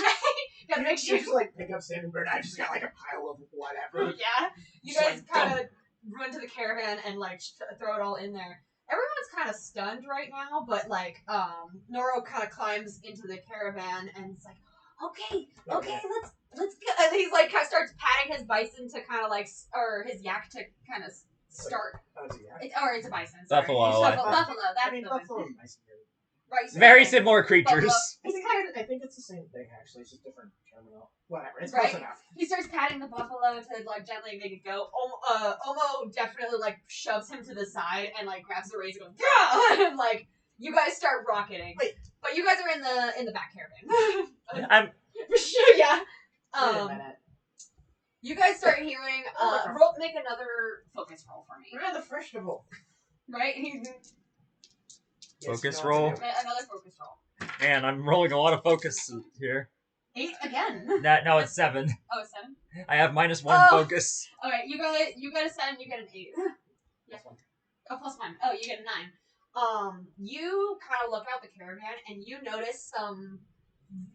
gotta make sure. You just like pick up Standing Bird. I just got like a pile of whatever. Yeah, you Just, guys like, kind of run to the caravan and like throw it all in there. Everyone's kind of stunned right now, but like Norok kind of climbs into the caravan and it's like, okay, let's go. And he's like kind of starts patting his bison to kind of like or his yak to kind of start. Oh, it's a yak. It's a bison. Sorry. Buffalo. Buffalo. That's I mean, the one. buffalo and bison. Right. Very similar creatures. I think it's the same thing actually. It's just different terminal. Whatever. It's Right. close enough. He starts patting the buffalo to like gently make it go. Omo definitely like shoves him to the side and like grabs the reins and goes, yeah! And like you guys start rocketing. Wait. But you guys are in the back caravan. I'm Yeah. Wait a minute. You guys start hearing. Make another focus roll for me. We're on the festival. Right. He's Focus roll. another focus roll. Man, I'm rolling a lot of focus here. 8 again. No, it's 7. Oh, 7. I have -1 Oh. focus. Okay, you got a 7. You get an 8. Yes, one. Oh, +1. Oh, you get a 9. You kind of look out the caravan and you notice some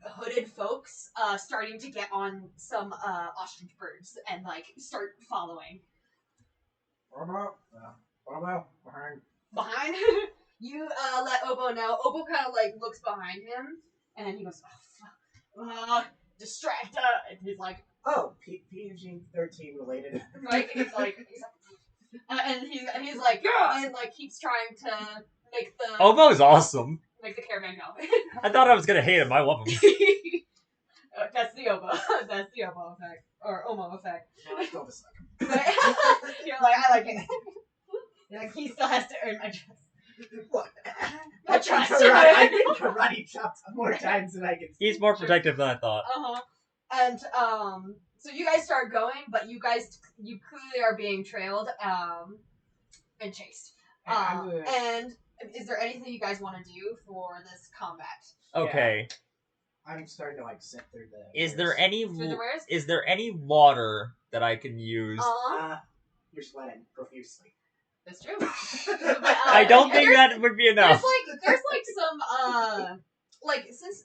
hooded folks starting to get on some ostrich birds and like start following What about behind? behind. You let Obo know. Obo kind of like looks behind him, and he goes, "Oh, fuck. Distract." And he's like, Oh, PG-13 related. right? And he's like, yeah, and like keeps trying to make the Obo's awesome. make the caravan go. I thought I was gonna hate him. I love him. That's the Obo. That's the Obo effect or Omo effect. I still dislike him. But you're like, I like it. You're like, he still has to earn my trust. What? My trust. I've been karate chopped more times than I can. He's more protective than I thought. And so you guys start going, but you clearly are being trailed and chased. And is there anything you guys want to do for this combat? Okay. I'm starting to like sit through the. Is there any Through the wares? is there any water that I can use? You're sweating profusely. That's true. I don't think that would be enough. There's some like since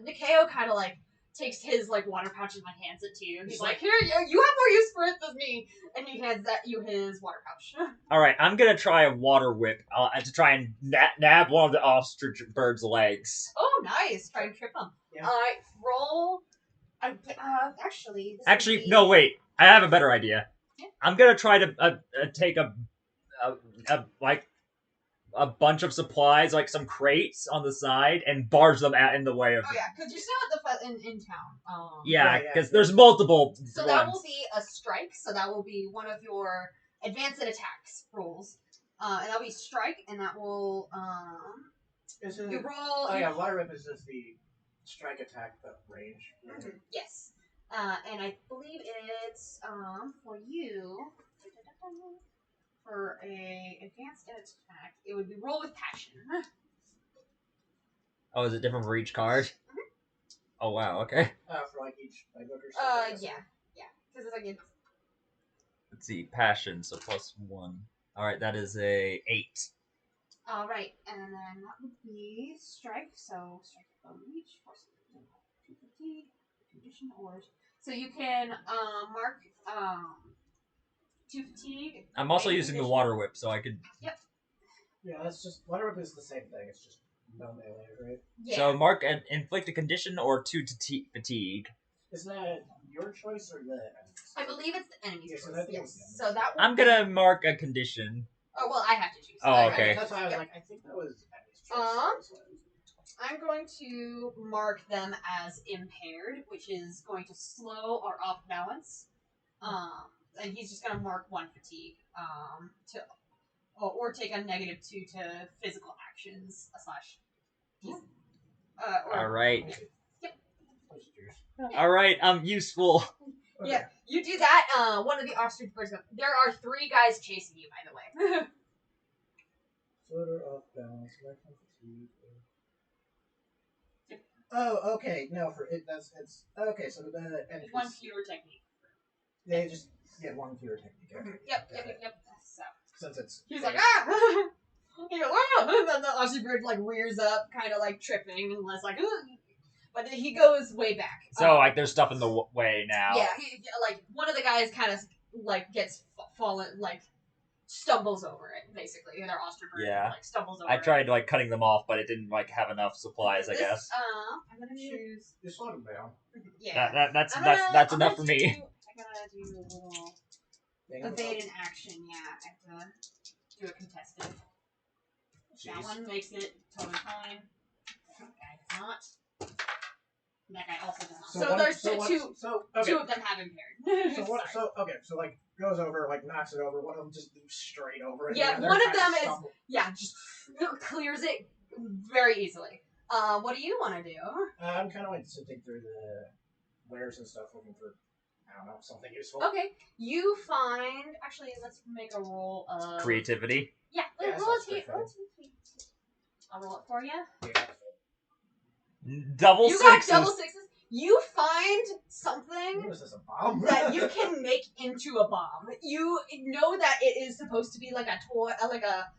Nikeo kind of like takes his like water pouch and like hands it to you. He's like, here, you have more use for it than me, and he hands you his water pouch. All right, I'm gonna try a water whip to try and nab one of the ostrich bird's legs. Oh, nice! Try and trip him. Yeah. Roll. Actually, no, wait. I have a better idea. Yeah. I'm gonna try to take a bunch of supplies, like some crates on the side, and barge them out in the way of. Oh yeah, because you're still at the in town. Yeah, because there's multiple. So that will be a strike. So that will be one of your advanced attacks rolls, and that'll be strike, and that will you roll. Oh yeah, water whip is just the strike attack, the range. Mm-hmm. Yes, and I believe it's for you. For a advanced attack, it would be roll with passion. Oh, is it different for each card? Mm-hmm. Oh wow, okay. For like each playbook or something. Yeah, because it's like Let's see, passion, so +1. All right, that is a 8. all right, and then that would be strike. So strike from each force 250 condition or so you can mark 2 fatigue. I'm also make using the condition. water whip, so I could. Yep. Yeah, that's just water whip is the same thing. It's just no melee, right? Yeah. So mark and inflict a condition or 2 fatigue. Is that your choice or the? I believe it's the enemy's Yeah, so choice. that Yes. is- So that. I'm gonna mark a condition. Oh well, I have to choose. Oh, okay. That's why I was Yep. like, I think that was enemy's choice. I'm going to mark them as impaired, which is going to slow or off balance. And he's just going to mark 1 fatigue. Or take a -2 to physical actions / All right. Yep. All right, I'm useful. Okay. Yeah, you do that. One of the ostrich birds goes, there are 3 guys chasing you, by the way. Floater off balance, maximum fatigue. Oh, okay. No, for it, it's okay. So the enemies, 1 fewer technique. they just get 1 fewer technique. Okay. Yep. So Since it's he's like, ah! He goes, ah! And then the ostrich bird like rears up, kind of like tripping, and less like, ugh. But then he goes way back. So like, there's stuff in the way now. Yeah, like one of the guys kind of like gets fallen, like stumbles over it, basically. And their ostrich bird like stumbles over I it. tried like cutting them off, but it didn't like have enough supplies. I guess. I'm gonna choose. Just slow them down. Yeah. That's I'm enough for gonna me. I gotta do a little evade an action. Yeah, I have to do a contested. That one makes it totally fine. That guy does not. That guy also does not. So there's two of them have impaired. So like goes over, like knocks it over. One of them just moves straight over it. Yeah, and the one other of them kinda is stumble. just clears it very easily. What do you want to do? I'm kind of like sifting through the wares and stuff, looking for I don't know something useful. Okay, you find. Actually, let's make a roll of Creativity. Yeah, Yeah, roll sounds it. pretty fun. I'll roll it for you. Yeah. Double You sixes. got double sixes. You find something What is this, a bomb? that you can make into a bomb. You know that it is supposed to be like a toy, like a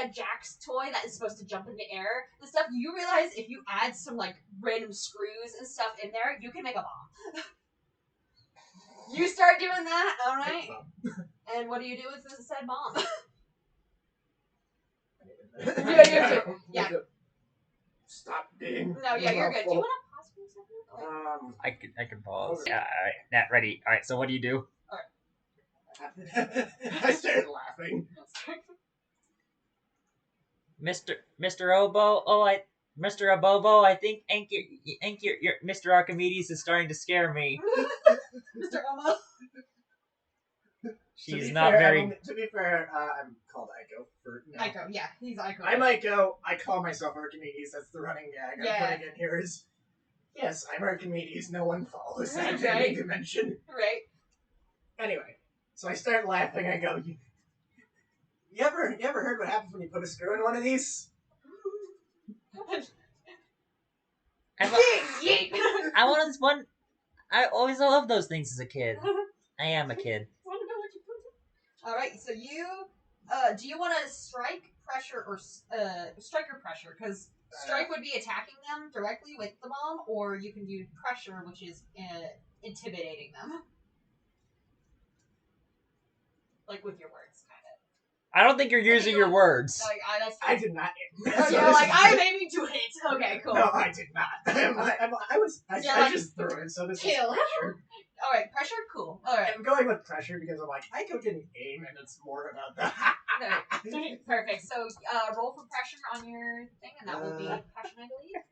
Jack's toy that is supposed to jump in the air and stuff. You realize if you add some like random screws and stuff in there, you can make a bomb. You start doing that, all right? And what do you do with the said bomb? I need to Yeah, yeah. Stop being. No, yeah, you're good. Do you muffled. want to pause for a second? I can pause. Yeah, alright. Nat, ready. Alright, so what do you do? I started laughing. Mr. Obo, Mr. Abobo, I think your Mr. Archimedes is starting to scare me. Mr. Omo. She's not very. To be fair, I'm called Ico. Ico, yeah, he's Ico. I'm Ico. I call myself Archimedes. That's the running gag Yeah. I'm putting in here is, yes, I'm Archimedes. No one follows that in Right. any dimension. Right. Anyway, so I start laughing. I go, you ever heard what happens when you put a screw in one of these? Yeet! I wanted this one. I always loved those things as a kid. I am a kid. Alright, so you, do you want to strike, pressure, or, strike or pressure? Because strike would be attacking them directly with the bomb, or you can do pressure, which is, intimidating them. Like, with your words, kind of. I don't think you're using your words. Like, I did not. You're like, I'm aiming to hit. Okay, cool. No, I did not. I just threw it, so this Kill. is pressure. Alright, pressure, cool. Alright. I'm going with pressure because I'm like, Ico didn't aim, and it's more about the. Perfect. So, roll for pressure on your thing, and that will be passion, I believe.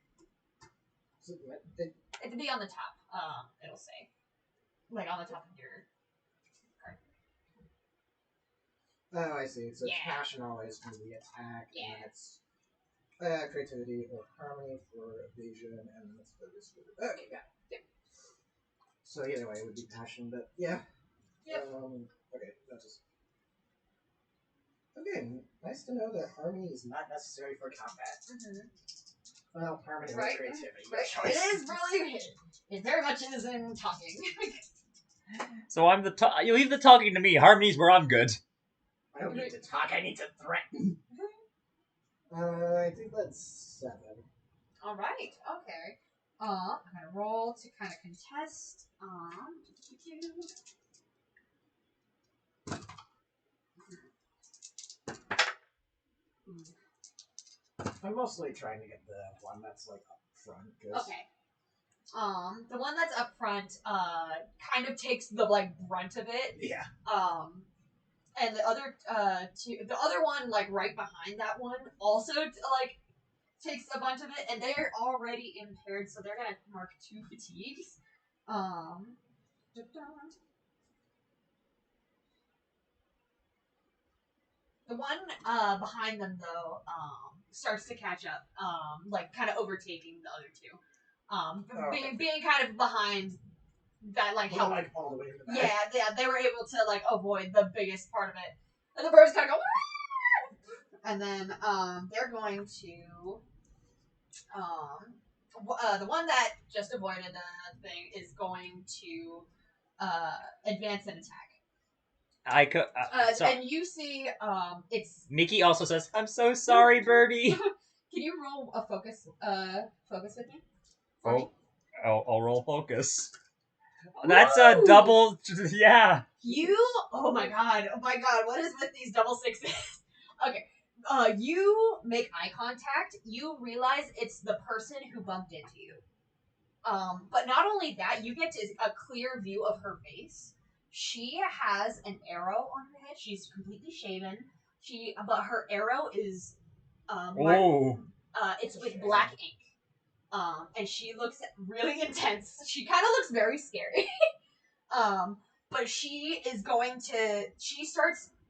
It'll be on the top. It'll say, like on the top of your card. Oh, I see. So Yeah. passion always can be attack, Yeah. and it's creativity or harmony for evasion, and then it's focus for. Okay, got it. Yep. So either way, it would be passion, but yeah. Yep. Okay, that's just. Okay, nice to know that harmony is not necessary for combat. Mm-hmm. Well, harmony Right. with creativity. Right. Choice. It is really. It very much is in talking. So I'm the you leave the talking to me. Harmony's where I'm good. I don't need to talk. I need to threaten. I think that's 7. All right. Okay. I'm gonna roll to kind of contest. I'm mostly trying to get the one that's like up front. Okay. The one that's up front, kind of takes the like brunt of it. Yeah. And the other, the other one like right behind that one also like takes a bunch of it, and they're already impaired, so they're gonna mark 2 fatigues. The one behind them though starts to catch up, like kind of overtaking the other 2, being kind of behind that like help. Like all the way to the back. Yeah, they were able to like avoid the biggest part of it, and the birds kind of go, Wah! And then they're going to the one that just avoided the thing is going to advance and attack. I could. And you see, it's. Mickey also says, "I'm so sorry, Birdie." Can you roll a focus? Focus with me. Oh, I'll roll focus. That's a double. Yeah. Oh my god! What is with these double 6s? Okay. You make eye contact. You realize it's the person who bumped into you. But not only that, you get a clear view of her face. She has an arrow on her head. She's completely shaven. But her arrow is, it's with black ink. And she looks really intense. She kind of looks very scary. But she is going to.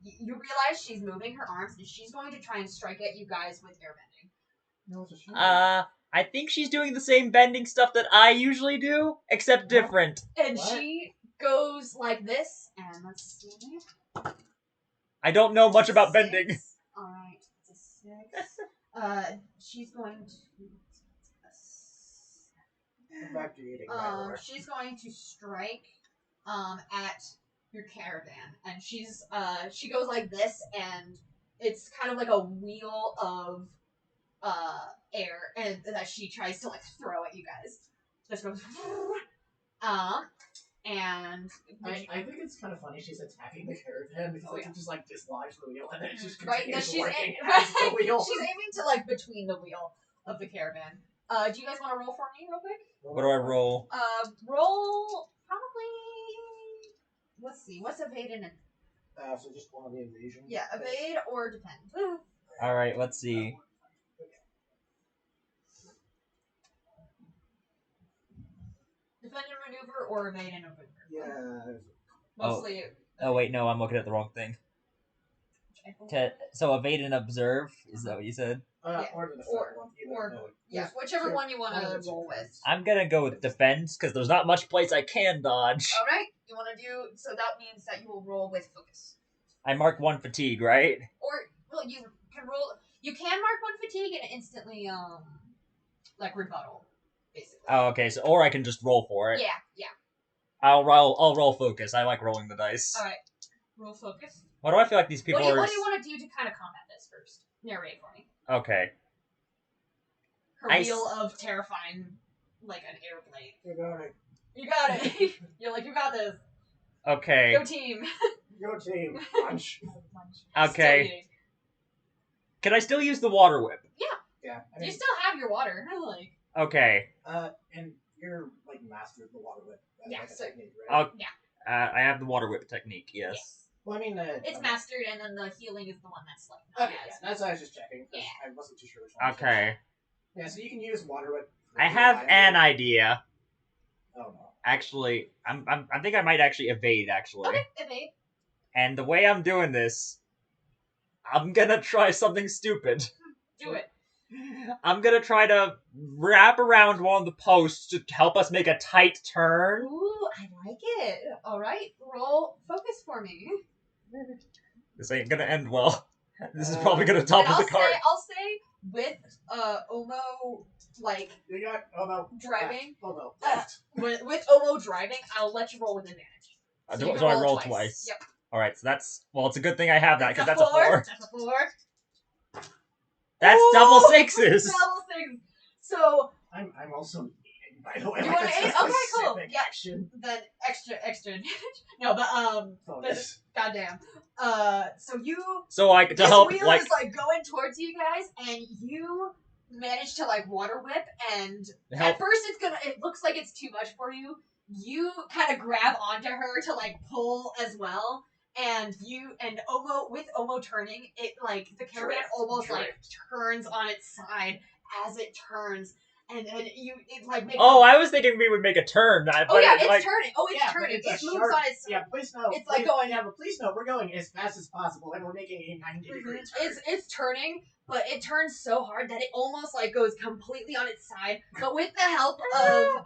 You realize she's moving her arms, and she's going to try and strike at you guys with airbending. No, it's a shame. I think she's doing the same bending stuff that I usually do, except different. And she goes like this, and let's see. I don't know much about bending. Alright, it's a 6. She's going to. Come back to eating. She's going to strike at your caravan, and she goes like this, and it's kind of like a wheel of air, and that she tries to like throw at you guys. Just goes, And I think it's kind of funny she's attacking the caravan because it just like dislodge the wheel and then it just right, continues she's working right, as the wheel. she's aiming to like between the wheel of the caravan. Do you guys want to roll for me real quick? What do I roll? Roll probably. Let's see. What's evade and So just one of the evasion. yeah, evade or defend. All right, let's see. Defend and maneuver or evade and maneuver. Yeah. Mostly. Oh wait, no, I'm looking at the wrong thing. So evade and observe, is that what you said? Yeah. Or the defend one. Yeah, whichever one you want to roll with. I'm gonna go with defense because there's not much place I can dodge. All right, you want to do so. That means that you will roll with focus. I mark 1 fatigue, right? Or well, you can roll. You can mark 1 fatigue and instantly like rebuttal, basically. Oh, okay. So or I can just roll for it. Yeah. I'll roll focus. I like rolling the dice. All right, roll focus. Why do I feel like these people What do are? you want to do to kind of combat this first? Narrate for me. Okay. Her wheel of terrifying, like an air blade. You got it. You got it. You're like, you got this. Okay. Go team. Go team. Punch. Okay. Can I still use the water whip? Yeah. I You mean, still have your water. Like. Okay. and you're like master of the water whip. That's Yeah, like a so- technique, right? I have the water whip technique. Yes. Well, I mean, It's mastered, and then the healing is the one that's like. Okay, yeah, that's what I was just checking. 'Cause I wasn't too sure which one. Okay. Yeah, so you can use water whip. I have an idea. Oh no. Actually, I think I might actually evade. Actually. Okay, evade. And the way I'm doing this, I'm gonna try something stupid. Do it. I'm gonna try to wrap around one of the posts to help us make a tight turn. Ooh, I like it. All right, roll focus for me. This ain't gonna end well. This is probably gonna topple And the cart. I'll say with Omo like You got driving. no. With Omo driving, I'll let you roll with advantage. So you can So I roll roll twice. twice. Yep. All right, so that's it's a good thing I have that because It's that's a 4. That's a 4. That's Ooh, double sixes. Double six. So I'm also eating, by the way. You like, wanna that's a eat? Okay, cool. specific Yeah. Action. then extra advantage. No, but Bonus. goddamn. So you So like to this help wheel like is like going towards you guys, and you manage to like water whip, and help. at first it looks like it's too much for you. You kind of grab onto her to like pull as well, and with Omo turning, it like the caravan almost like turns on its side as it turns, and then it like makes I was thinking we would make a turn. But it's like, turning. Oh, it's Yeah, but turning. it's a It moves sharp- on its side. Yeah, please note. It's like going- Yeah, but please note, we're going as fast as possible, and we're making a 90-degree turn. It's turning, but it turns so hard that it almost like goes completely on its side. But with the help of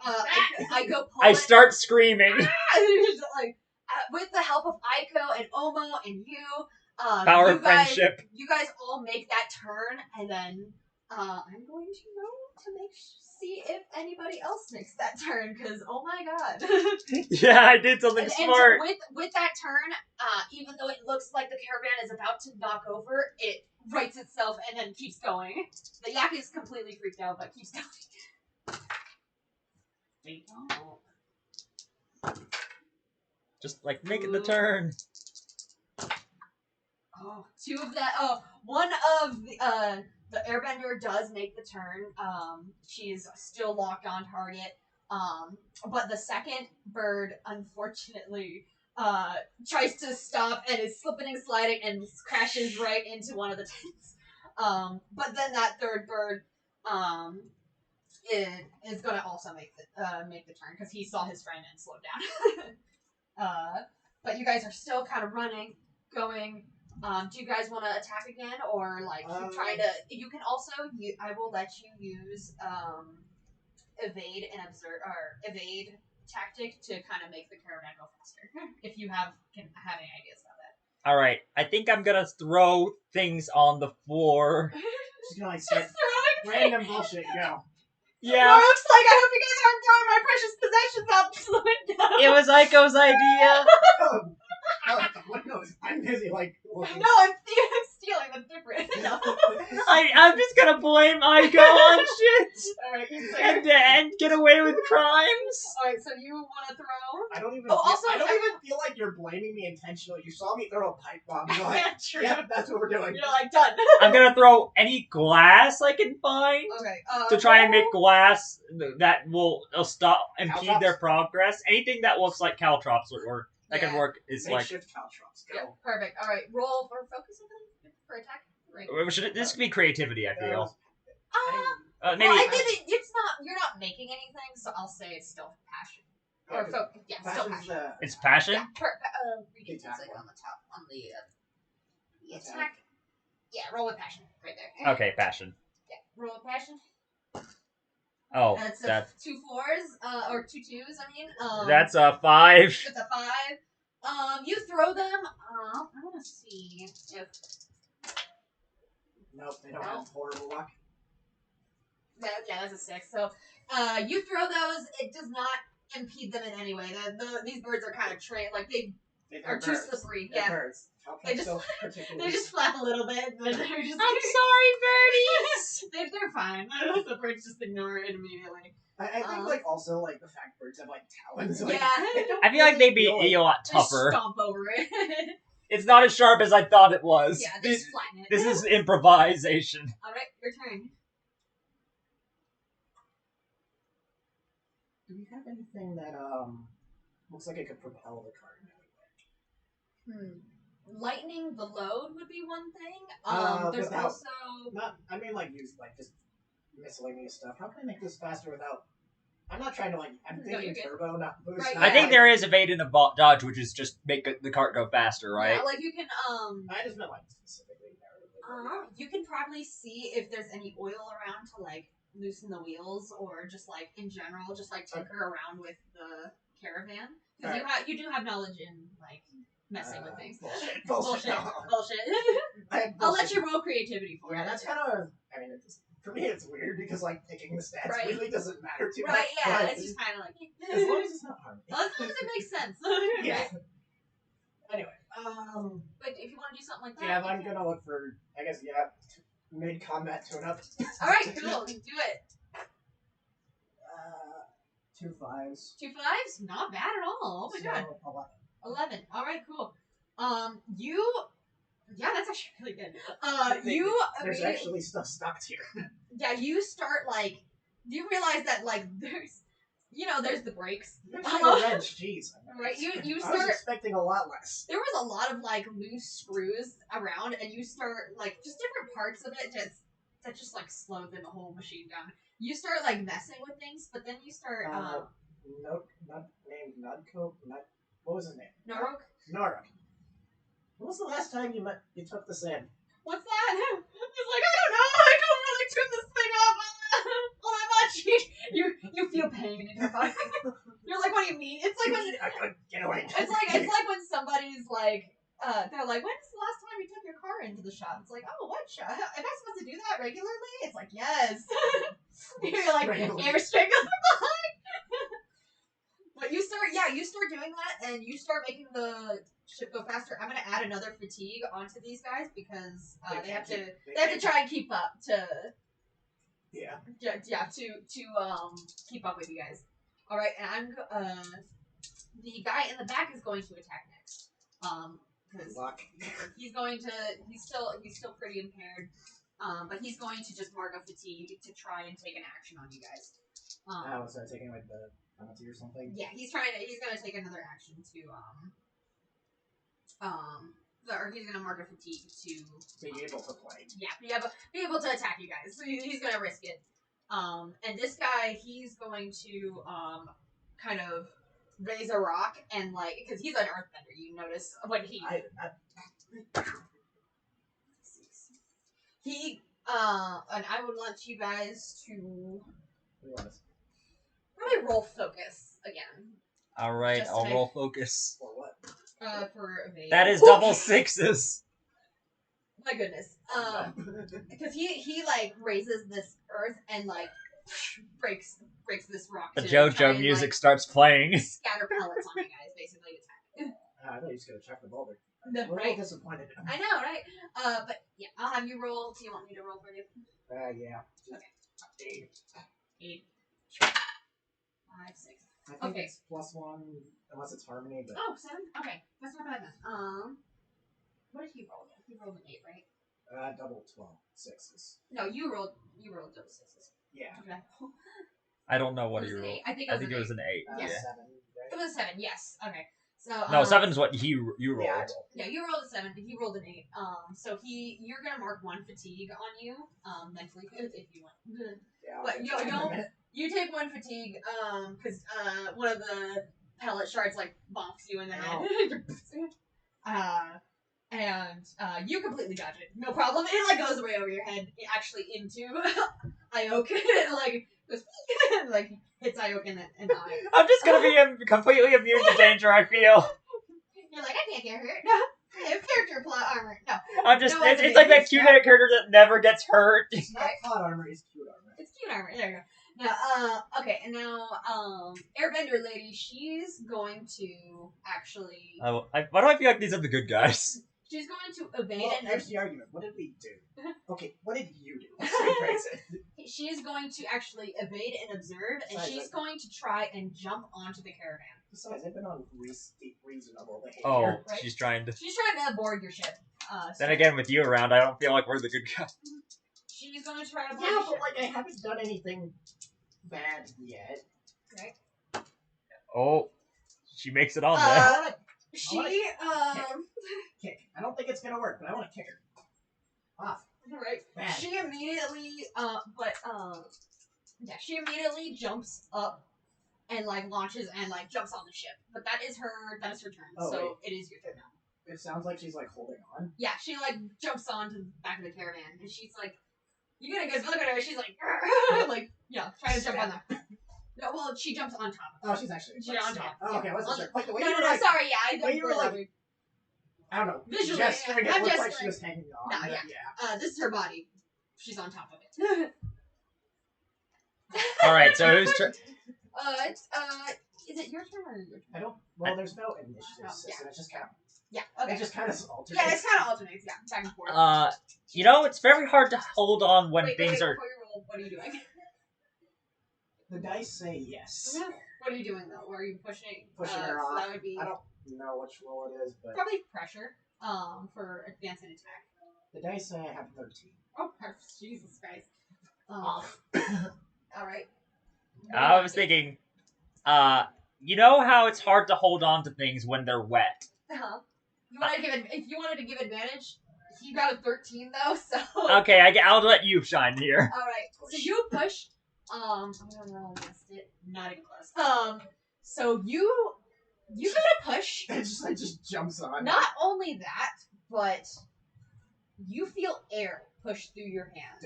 I go pull I it. start screaming. Like with the help of Aiko and Omo and you, Power you of guys, friendship. You guys all make that turn, and then I'm going to roll to see if anybody else makes that turn. Because oh my god. Yeah, I did something And smart. with that turn, even though it looks like the caravan is about to knock over, it rights itself and then keeps going. The yak is completely freaked out, but keeps going. Just like making the turn. Oh, one of the airbender does make the turn. She's still locked on target. But the second bird, unfortunately, tries to stop and is slipping and sliding and crashes right into one of the tents. But then that third bird, is gonna also make the turn because he saw his friend and slowed down. But you guys are still kind of running, going. Do you guys want to attack again, or like keep trying to? You can also. I will let you use evade and observe or evade tactic to kind of make the caravan go faster. If you have any ideas about that. All right, I think I'm gonna throw things on the floor. Just gonna like start Just throwing random bullshit. Go. Yeah, Looks like I hope you guys aren't throwing my precious possessions out the window. it was Aiko's idea. I'm busy like. No, I'm stealing healing. That's different. No. I'm just gonna blame Aiko on shit Alright, so and get away with crimes. Alright, so you want to throw? I don't even. Oh, also, I don't every- even feel like you're blaming me intentionally. You saw me throw a pipe bomb. You're like, True. yeah, that's what we're doing. You're like, done. I'm gonna throw any glass I can find Okay. to try and make glass that will stop impede Caltrops? their progress. Anything that looks like caltrops would work. That can Yeah. work. Is like Makeshift caltrops. Go. Yeah, perfect. Alright, roll for focus, I believe, for attack. Right. this could be creativity. I feel maybe. Well, I did it. It's not. You're not making anything, so I'll say it's still passion. Or focus. Yeah, still Passion's passion. It's passion. Yeah, read it. It's Attack like one. on the top, on the attack. Yeah, roll with passion, right there. Okay, passion. Yeah, roll with passion. Oh, That's that 2 4s, or 2 2s. I mean, that's a 5. It's a 5. You throw them. I want to see if Nope, they don't have horrible luck. yeah, that's a 6. So, you throw those. It does not impede them in any way. These birds are kind of trained, like they are too slippery. They're Yeah, birds. They just- they just flap a little bit. But they're just. I'm sorry, birdies. They're fine. The birds just ignore it immediately. I think like also like the fact birds have like talons. Like, Yeah. they don't I feel like they'd be feel a lot Just tougher. stomp over it. It's not as sharp as I thought it was. Yeah, they this, just flatten it. this is improvisation. All right, your turn. Do we have anything that looks like it could propel the cart in any way? Lightening the load would be one thing. There's without- also Not, I mean like use like just miscellaneous stuff. How can I make this faster without? I'm not trying to like. I'm No, thinking you're good. turbo, not boost. Right, not I think like- there is evade and dodge, which is just make the cart go faster, right? yeah, like you can I just meant like specifically narratively. you can probably see if there's any oil around to like loosen the wheels or just like in general just like tinker around with the caravan because you do have knowledge in like messing with things. Bullshit. Bullshit. Bullshit. I I'll let you roll creativity for Yeah, it. that's kind of. I mean, for me, it's weird because like picking the stats Right. really doesn't matter too Right, much. yeah, but it's just kind of like as long as it's not harming. as long as it makes sense. Yeah. Anyway, But if you want to do something like that, yeah, you I'm can. gonna look for. I guess mid-combat tune-up. All right, cool. Do it. 2 5s. 2 5s, not bad at all. Oh my god. 11. All right, cool. Yeah, that's actually really good. There's actually stuff stuck here. Yeah, you start like, you realize that like there's the brakes. You're trying to wrench, jeez. Right, you I was start. expecting a lot less. There was a lot of like loose screws around, and you start like just different parts of it that just like slow the whole machine down. You start like messing with things, but then you start Not named Nudco. What was his name? Norok. Norok. When was the last time you took this in? What's that? He's like, I don't know. I don't really turn this thing off all that much. You feel pain in your body. You're like, what do you mean? It's like when I couldn't get away. it's like when somebody's like, they're like, when's the last time you took your car into the shop? It's like, oh, what shop? Am I supposed to do that regularly? It's like, yes. You're like, Regularly. you're straight behind. But you start doing that, and you start making the ship go faster. I'm gonna add another fatigue onto these guys because they have to try and keep up to keep up with you guys. All right, and the guy in the back is going to attack next. Because he's still pretty impaired. But he's going to just mark a fatigue to try and take an action on you guys. So taking like the penalty or something? Yeah, he's gonna take another action to or he's gonna mark a fatigue to Being able to play. yeah, be able to attack you guys. So he's gonna risk it. And this guy, he's going to kind of raise a rock and like because he's an earthbender. You notice when he and I would want you guys to probably roll focus again. All right, Just I'll make- roll focus. For what? For evade. That is double 6s. My goodness. Because he like raises this earth and like breaks this rock. The to try JoJo and, music like, starts playing. scatter pellets on you guys, basically attack. I thought you was gonna check the boulder. No, I'm a right? little disappointed. I know, right? But Yeah, I'll have you roll. Do you want me to roll for you? Yeah. Okay. 8. 5, 6. I think Okay. it's +1 unless it's harmony, but Oh, 7? Okay. That's not bad then. What did he roll again? He rolled an 8, right? double 12 sixes. No, you rolled double 6s. Yeah. Okay. I don't know what It was he an rolled. 8. I think it was an 8. Yeah. Yeah. 7, It right? was a 7, yes. Okay. So No, 7's what you rolled. Yeah, I rolled. Yeah, you rolled a 7. He rolled an 8. So you're gonna mark 1 fatigue on you, mentally, if you want. Yeah, But I'll you take don't. it. You take 1 fatigue, because one of the pellet shards like bonks you in the head. And you completely dodge it. No problem. It like goes way over your head, actually into Ioke. It like goes like hits Ioke in the eye. I'm just gonna be completely immune to danger, I feel. You're like, I can't get hurt. No. I have character plot armor. No. I'm just, No, it's like that cute character that never gets hurt. It's not plot armor, it's cute armor. It's cute armor. There you go. Now, okay, and now, Airbender lady, she's going to actually. Why do I feel like these are the good guys? She's going to evade Well, and. here's the argument. What did we do? Okay, what did you do? Let's rephrase it. She's going to actually evade and observe, and Besides, she's going to try and jump onto the caravan. Besides, I've been on reasonable behavior. Oh, Right? she's trying to. She's trying to board your ship. Then again, with you around, I don't feel like we're the good guys. She's going to try to board Yeah, your but ship. like I haven't done anything bad yet. Right? Oh, she makes it on there. She, Kick. I don't think it's gonna work, but I want to kick her off. right. Bad. She immediately, she immediately jumps up and like launches and like jumps on the ship. But that is her turn. Oh, so it is your turn now. It sounds like she's like holding on. Yeah, she like jumps onto the back of the caravan and she's like, you get a good look at her. She's like, like trying to jump on that. No, well, she jumps on top. Oh, she's actually. She's on top. Oh, okay. I wasn't sure. Like the way No, you were no, like, sorry, yeah, the way you were like, weird. I don't know. Visually, gesturing, yeah, it I'm looked like gesturing. she was hanging on. No, but yeah. This is her body. She's on top of it. Alright, so who's Is it your turn or your turn? I don't. Well, there's no initiative system. yeah. It just kind of. Yeah. Okay. It just kind of alternates. Yeah, it's kind of alternates. Yeah, back and forth. you know, it's very hard to hold on when wait, things are. Before you roll, what are you doing? The dice say yes. What are you doing though? Are you pushing? Pushing her so off. That would be I don't know which roll it is, but probably pressure. For advance and attack. the dice say I have 13. Oh, Jesus Christ. Oh. All right. I was thinking, you know how it's hard to hold on to things when they're wet? Uh-huh. If you wanted to give advantage, he got a 13 though, so. Okay, I'll let you shine here. All right. So you push. I'm gonna roll against it. Not even close. So you gotta push. It just jumps on. Not only that, but you feel air push through your hands.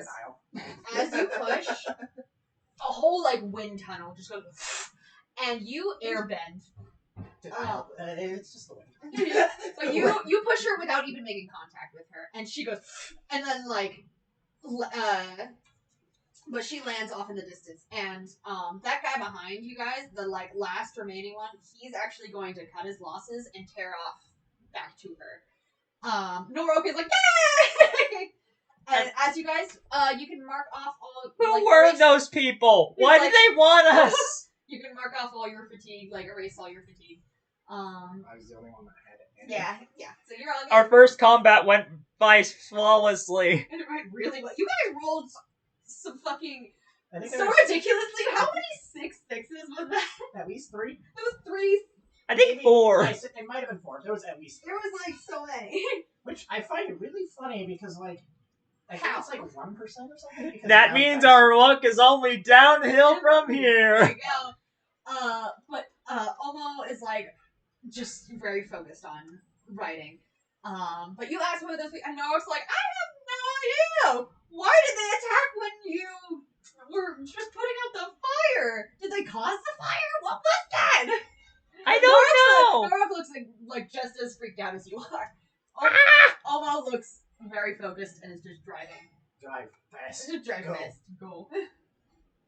Denial. As you push, a whole like wind tunnel just goes, and you airbend. Denial. It's just the wind. But you push her without even making contact with her, and she goes, and then like, but she lands off in the distance, and that guy behind you guys, the like last remaining one, he's actually going to cut his losses and tear off back to her. Norok is like, yay! And as you guys, you can mark off all. Who like, were erase- those people? Why did they want us? You can mark off all your fatigue, like erase all your fatigue. I was the only one that had it. Yeah. So you're all Our first combat went by flawlessly. and it went really well. You guys rolled some fucking I think so there was ridiculously. How many 6 6s was that? at least 3. It was 3. I think 4. It might have been 4. There was at least 3. There was like so many. Which I find really funny because, like, I think How? it's like 1% or something. Because That now means dice- our luck is only downhill from There here. you go. But Omo is like just very focused on writing. But you asked who those people, and Norok's like, I have no idea. Why did they attack when you were just putting out the fire? Did they cause the fire? What was that? I don't know. Norok looks like just as freaked out as you are. Omo looks very focused and is just driving. Drive fast. Just driving Go. fast. Go.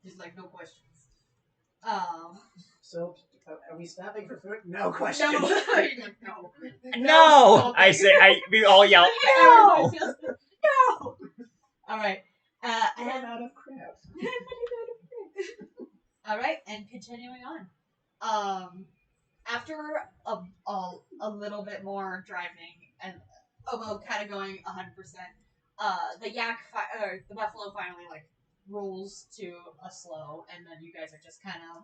Just like no questions. So, are we stopping for food? No question. No. You're like, no. No, I say. We all yell. No. Everybody feels, no. I'm And out of crabs. all right, and continuing on. After a little bit more driving and Omo kind of going 100%, the buffalo finally like rolls to a slow, and then you guys are just kind of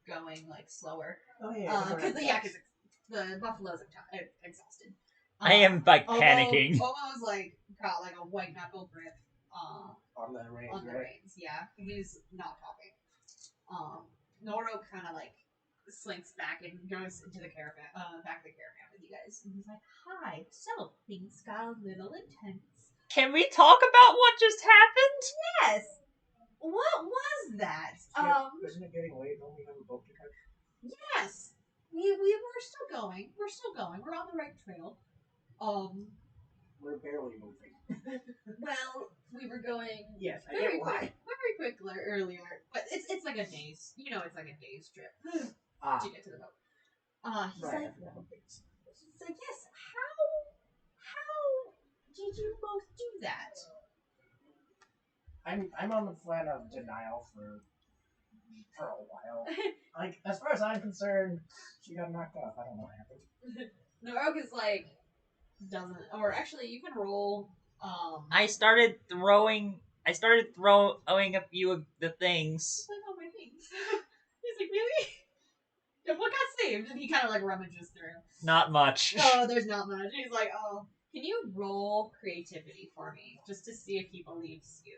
going like slower. Oh yeah. Because the buffalo's exhausted. I am like panicking. Omo's like got like a white knuckle grip on the reins, on the right? reins. Yeah, he's not talking. Noro kind of like slinks back and goes into the caravan, back of the caravan with you guys, and he's like, "Hi, so things got a little intense." Can we talk about what just happened? Yes. What was that? Isn't it getting late? Don't we have a boat to catch? Yes. We're still going. We're still going. We're on the right trail. We're barely moving. Well, we were going Yes, I very get why. quick earlier, but it's like a day's. It's like a day's trip to get to the boat. He's Right. like, yes. How did you both do that? I'm on the plan of denial for a while. Like, as far as I'm concerned, she got knocked off. I don't know what happened. Narok is like doesn't, or actually, you can roll. I started throwing a few of the things. Like all my things. He's like, really? Yeah, what got saved? And he kind of like rummages through. Not much. Oh, there's not much. He's like, oh, can you roll creativity for me just to see if he believes you?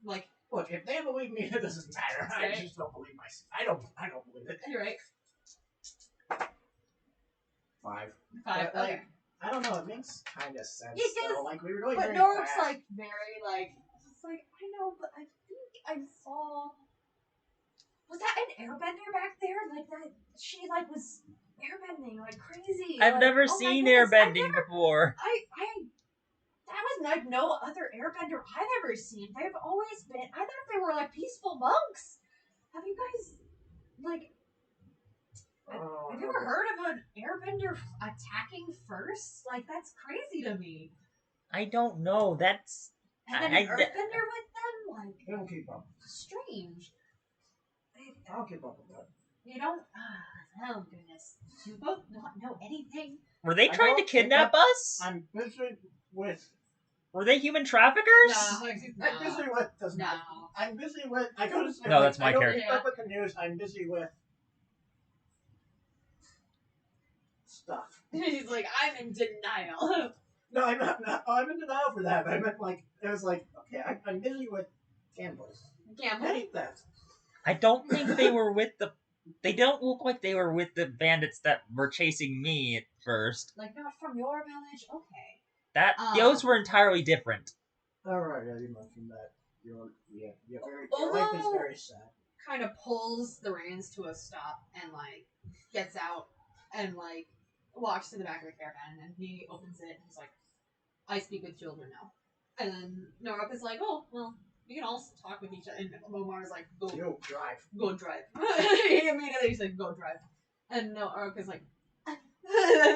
Like, Look, if they believe me, it doesn't matter. I Right. just don't believe myself. I don't believe it. you're right. 5. 5. But, Okay. I don't know. It makes kind of sense. It does, though. Like we were going But very Nork's fast. like very like, it's like I know, but I think I saw. Was that an airbender back there? Like that? She like was airbending like crazy. I've like, never oh my seen goodness, airbending before. That was like no other airbender I've ever seen. They've always been. I thought they were like peaceful monks. Have you guys like? Oh, Have you ever heard of an airbender attacking first? Like that's crazy to me. I don't know. That's And then I- an earthbender with them, like I don't keep up. strange. I'll keep up with that. You don't. Oh goodness. You both not know anything. Were they I trying to don't kidnap us? I'm busy with. Were they human traffickers? I'm busy with. Doesn't No. matter. I'm busy with. I go to sleep. No, that's my I don't character. keep up with the news. I'm busy with stuff. He's like, I'm in denial. No, I'm not. I'm in denial for that. But I meant like it was like okay. I'm busy with gamblers. Gambling. Petty theft. I don't think they were with the. They don't look like they were with the bandits that were chasing me at first. Like not from your village. Okay. Those were entirely different. All right. Yeah, you mentioned that. Your life is Although- very sad. Kind of pulls the reins to a stop and like gets out and like walks to the back of the caravan and he opens it and he's like, I speak with children now. And then Norok is like, oh well, we can all talk with each other. And Momar is like, go Drive. drive. He immediately said, go drive. And Norok is like, and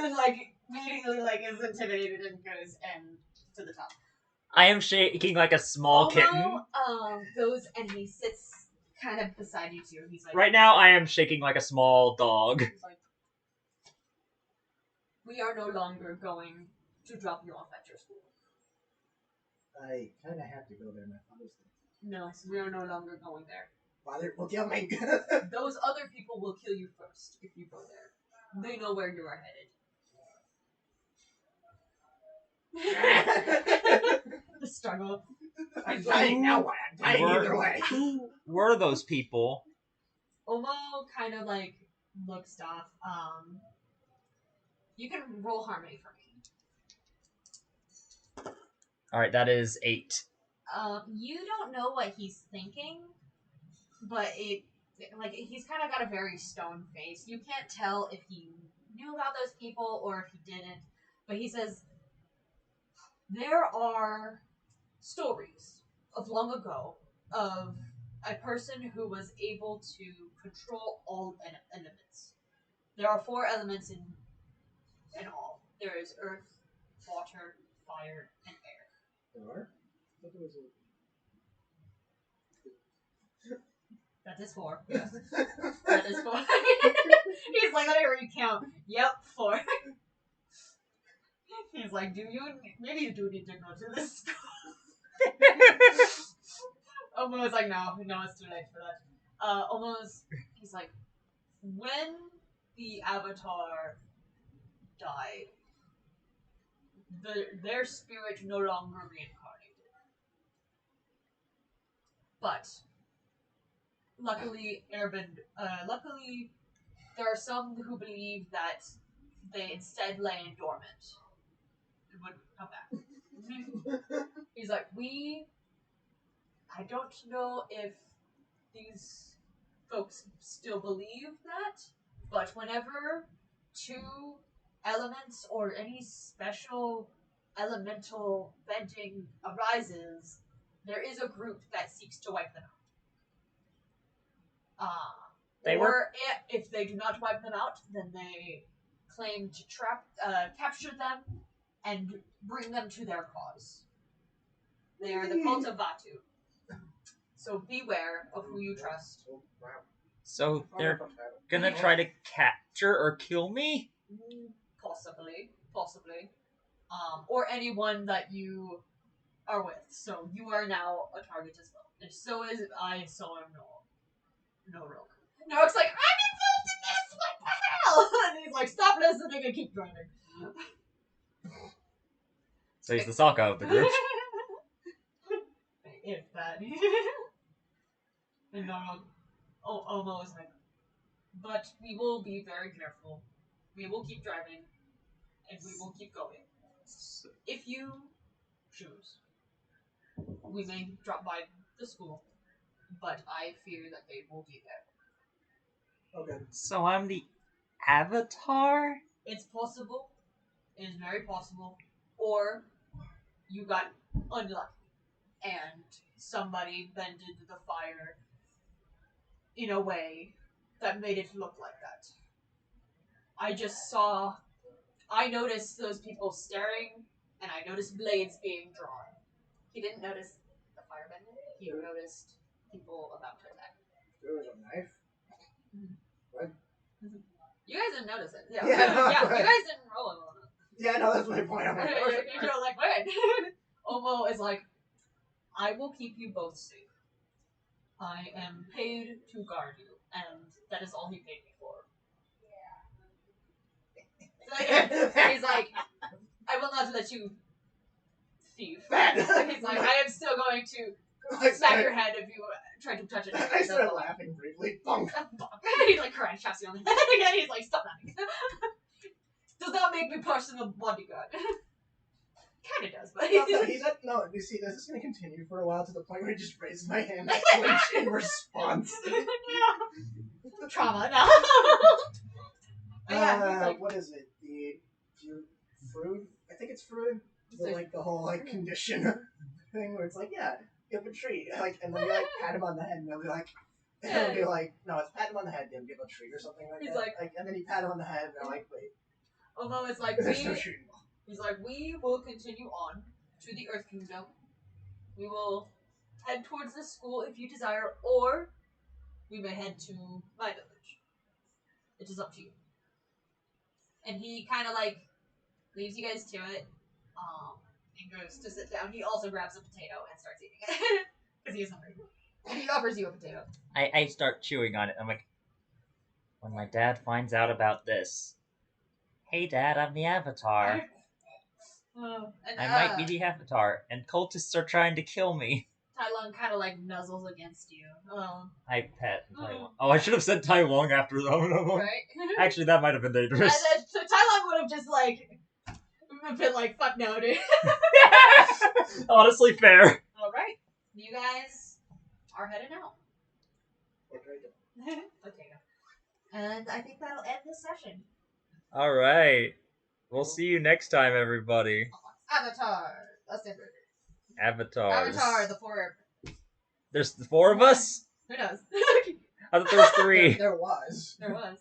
then like immediately like is intimidated and goes and to the top. I am shaking like a small kitten. Goes and he sits kind of beside you two. He's like, Right now, I am shaking like a small dog. He's like, we are no longer going to drop you off at your school. I kind of have to go there. My father's there. No, we are no longer going there. Father will kill me. Those other people will kill you first if you go there. They know where you are headed. The struggle. I'm dying now. Why? I'm dying either way. Who were those people? Omo kind of like looks off. You can roll harmony for me. Alright, that is 8. You don't know what he's thinking, but he's kind of got a very stone face. You can't tell if he knew about those people or if he didn't. But he says there are stories of long ago of a person who was able to control all elements. There are 4 elements in all. There is earth, water, fire, and air. There are? I thought there was That is 4. Yes. That is 4. He's like, let me recount. Yep, 4. He's like, maybe you do need to go to this school. Almost like, no, it's too late for that. Almost, he's like, when the Avatar died, their spirit no longer reincarnated. But luckily, luckily, there are some who believe that they instead lay in dormant and would come back. He's like, I don't know if these folks still believe that, but whenever 2 elements or any special elemental bending arises, there is a group that seeks to wipe them out. If they do not wipe them out, then they claim to capture them and bring them to their cause. They are the cult of Vatu. So beware of who you trust. So they're gonna try to capture or kill me? Possibly. Or anyone that you are with. So you are now a target as well. And so is I, so am no Rogue. Noak's like, I'm involved in this! What the hell? And he's like, stop listening and keep driving. So he's the Sokka of the group. If that. And Rogue almost like, but we will be very careful. We will keep driving. And we will keep going. If you choose, we may drop by the school, but I fear that they will be there. Okay. So I'm the Avatar? It's possible. It is very possible. Or you got unlucky and somebody bended the fire in a way that made it look like that. I noticed those people staring, and I noticed blades being drawn. He didn't notice the firebending. He noticed people about to attack. There was a knife? What? You guys didn't notice it. Yeah, Yeah, you guys didn't roll on it. Yeah, no, that's my point. I'm like, You're like, wait. Omo is like, I will keep you both safe. I am paid to guard you, and that is all he paid me for. He's like, I will not let you thief. He's like, I am still going to smack your head if you try to touch it. I started laughing briefly. Bonk. He like karate chops you on the head again. He's like, stop laughing. Does not make me personal bodyguard. Kind of does, but no, you see, this is going to continue for a while to the point where he just raises my hand and flinch in response. Yeah. Trauma, no. What is it? The fruit? I think it's fruit. The whole condition thing where it's like, yeah, give a treat, and then you pat him on the head, and they'll be like, no, it's pat him on the head, then give a treat or something like he's that. Like, and then you pat him on the head, and they're like, wait. Although it's like there's no shooting. He's like, we will continue on to the Earth Kingdom. We will head towards the school if you desire, or we may head to my village. It is up to you. And he kind of leaves you guys to it, and goes to sit down. He also grabs a potato and starts eating it because he is hungry. And he offers you a potato. I start chewing on it. I'm like, when my dad finds out about this, hey Dad, I'm the Avatar. I might be the Avatar, and cultists are trying to kill me. Tai Lung kind of nuzzles against you. I pet Tai Lung. Oh, I should have said Tai Lung after that. Right? Actually, that might have been dangerous. So Tai Lung would have just been fuck no, dude. Honestly, fair. Alright. You guys are heading out. Potato. And I think that'll end this session. Alright. We'll see you next time, everybody. Avatar. That's it. Avatars. Avatar, the 4. There's the 4 of us? Who knows? I thought there was 3. There was. There was.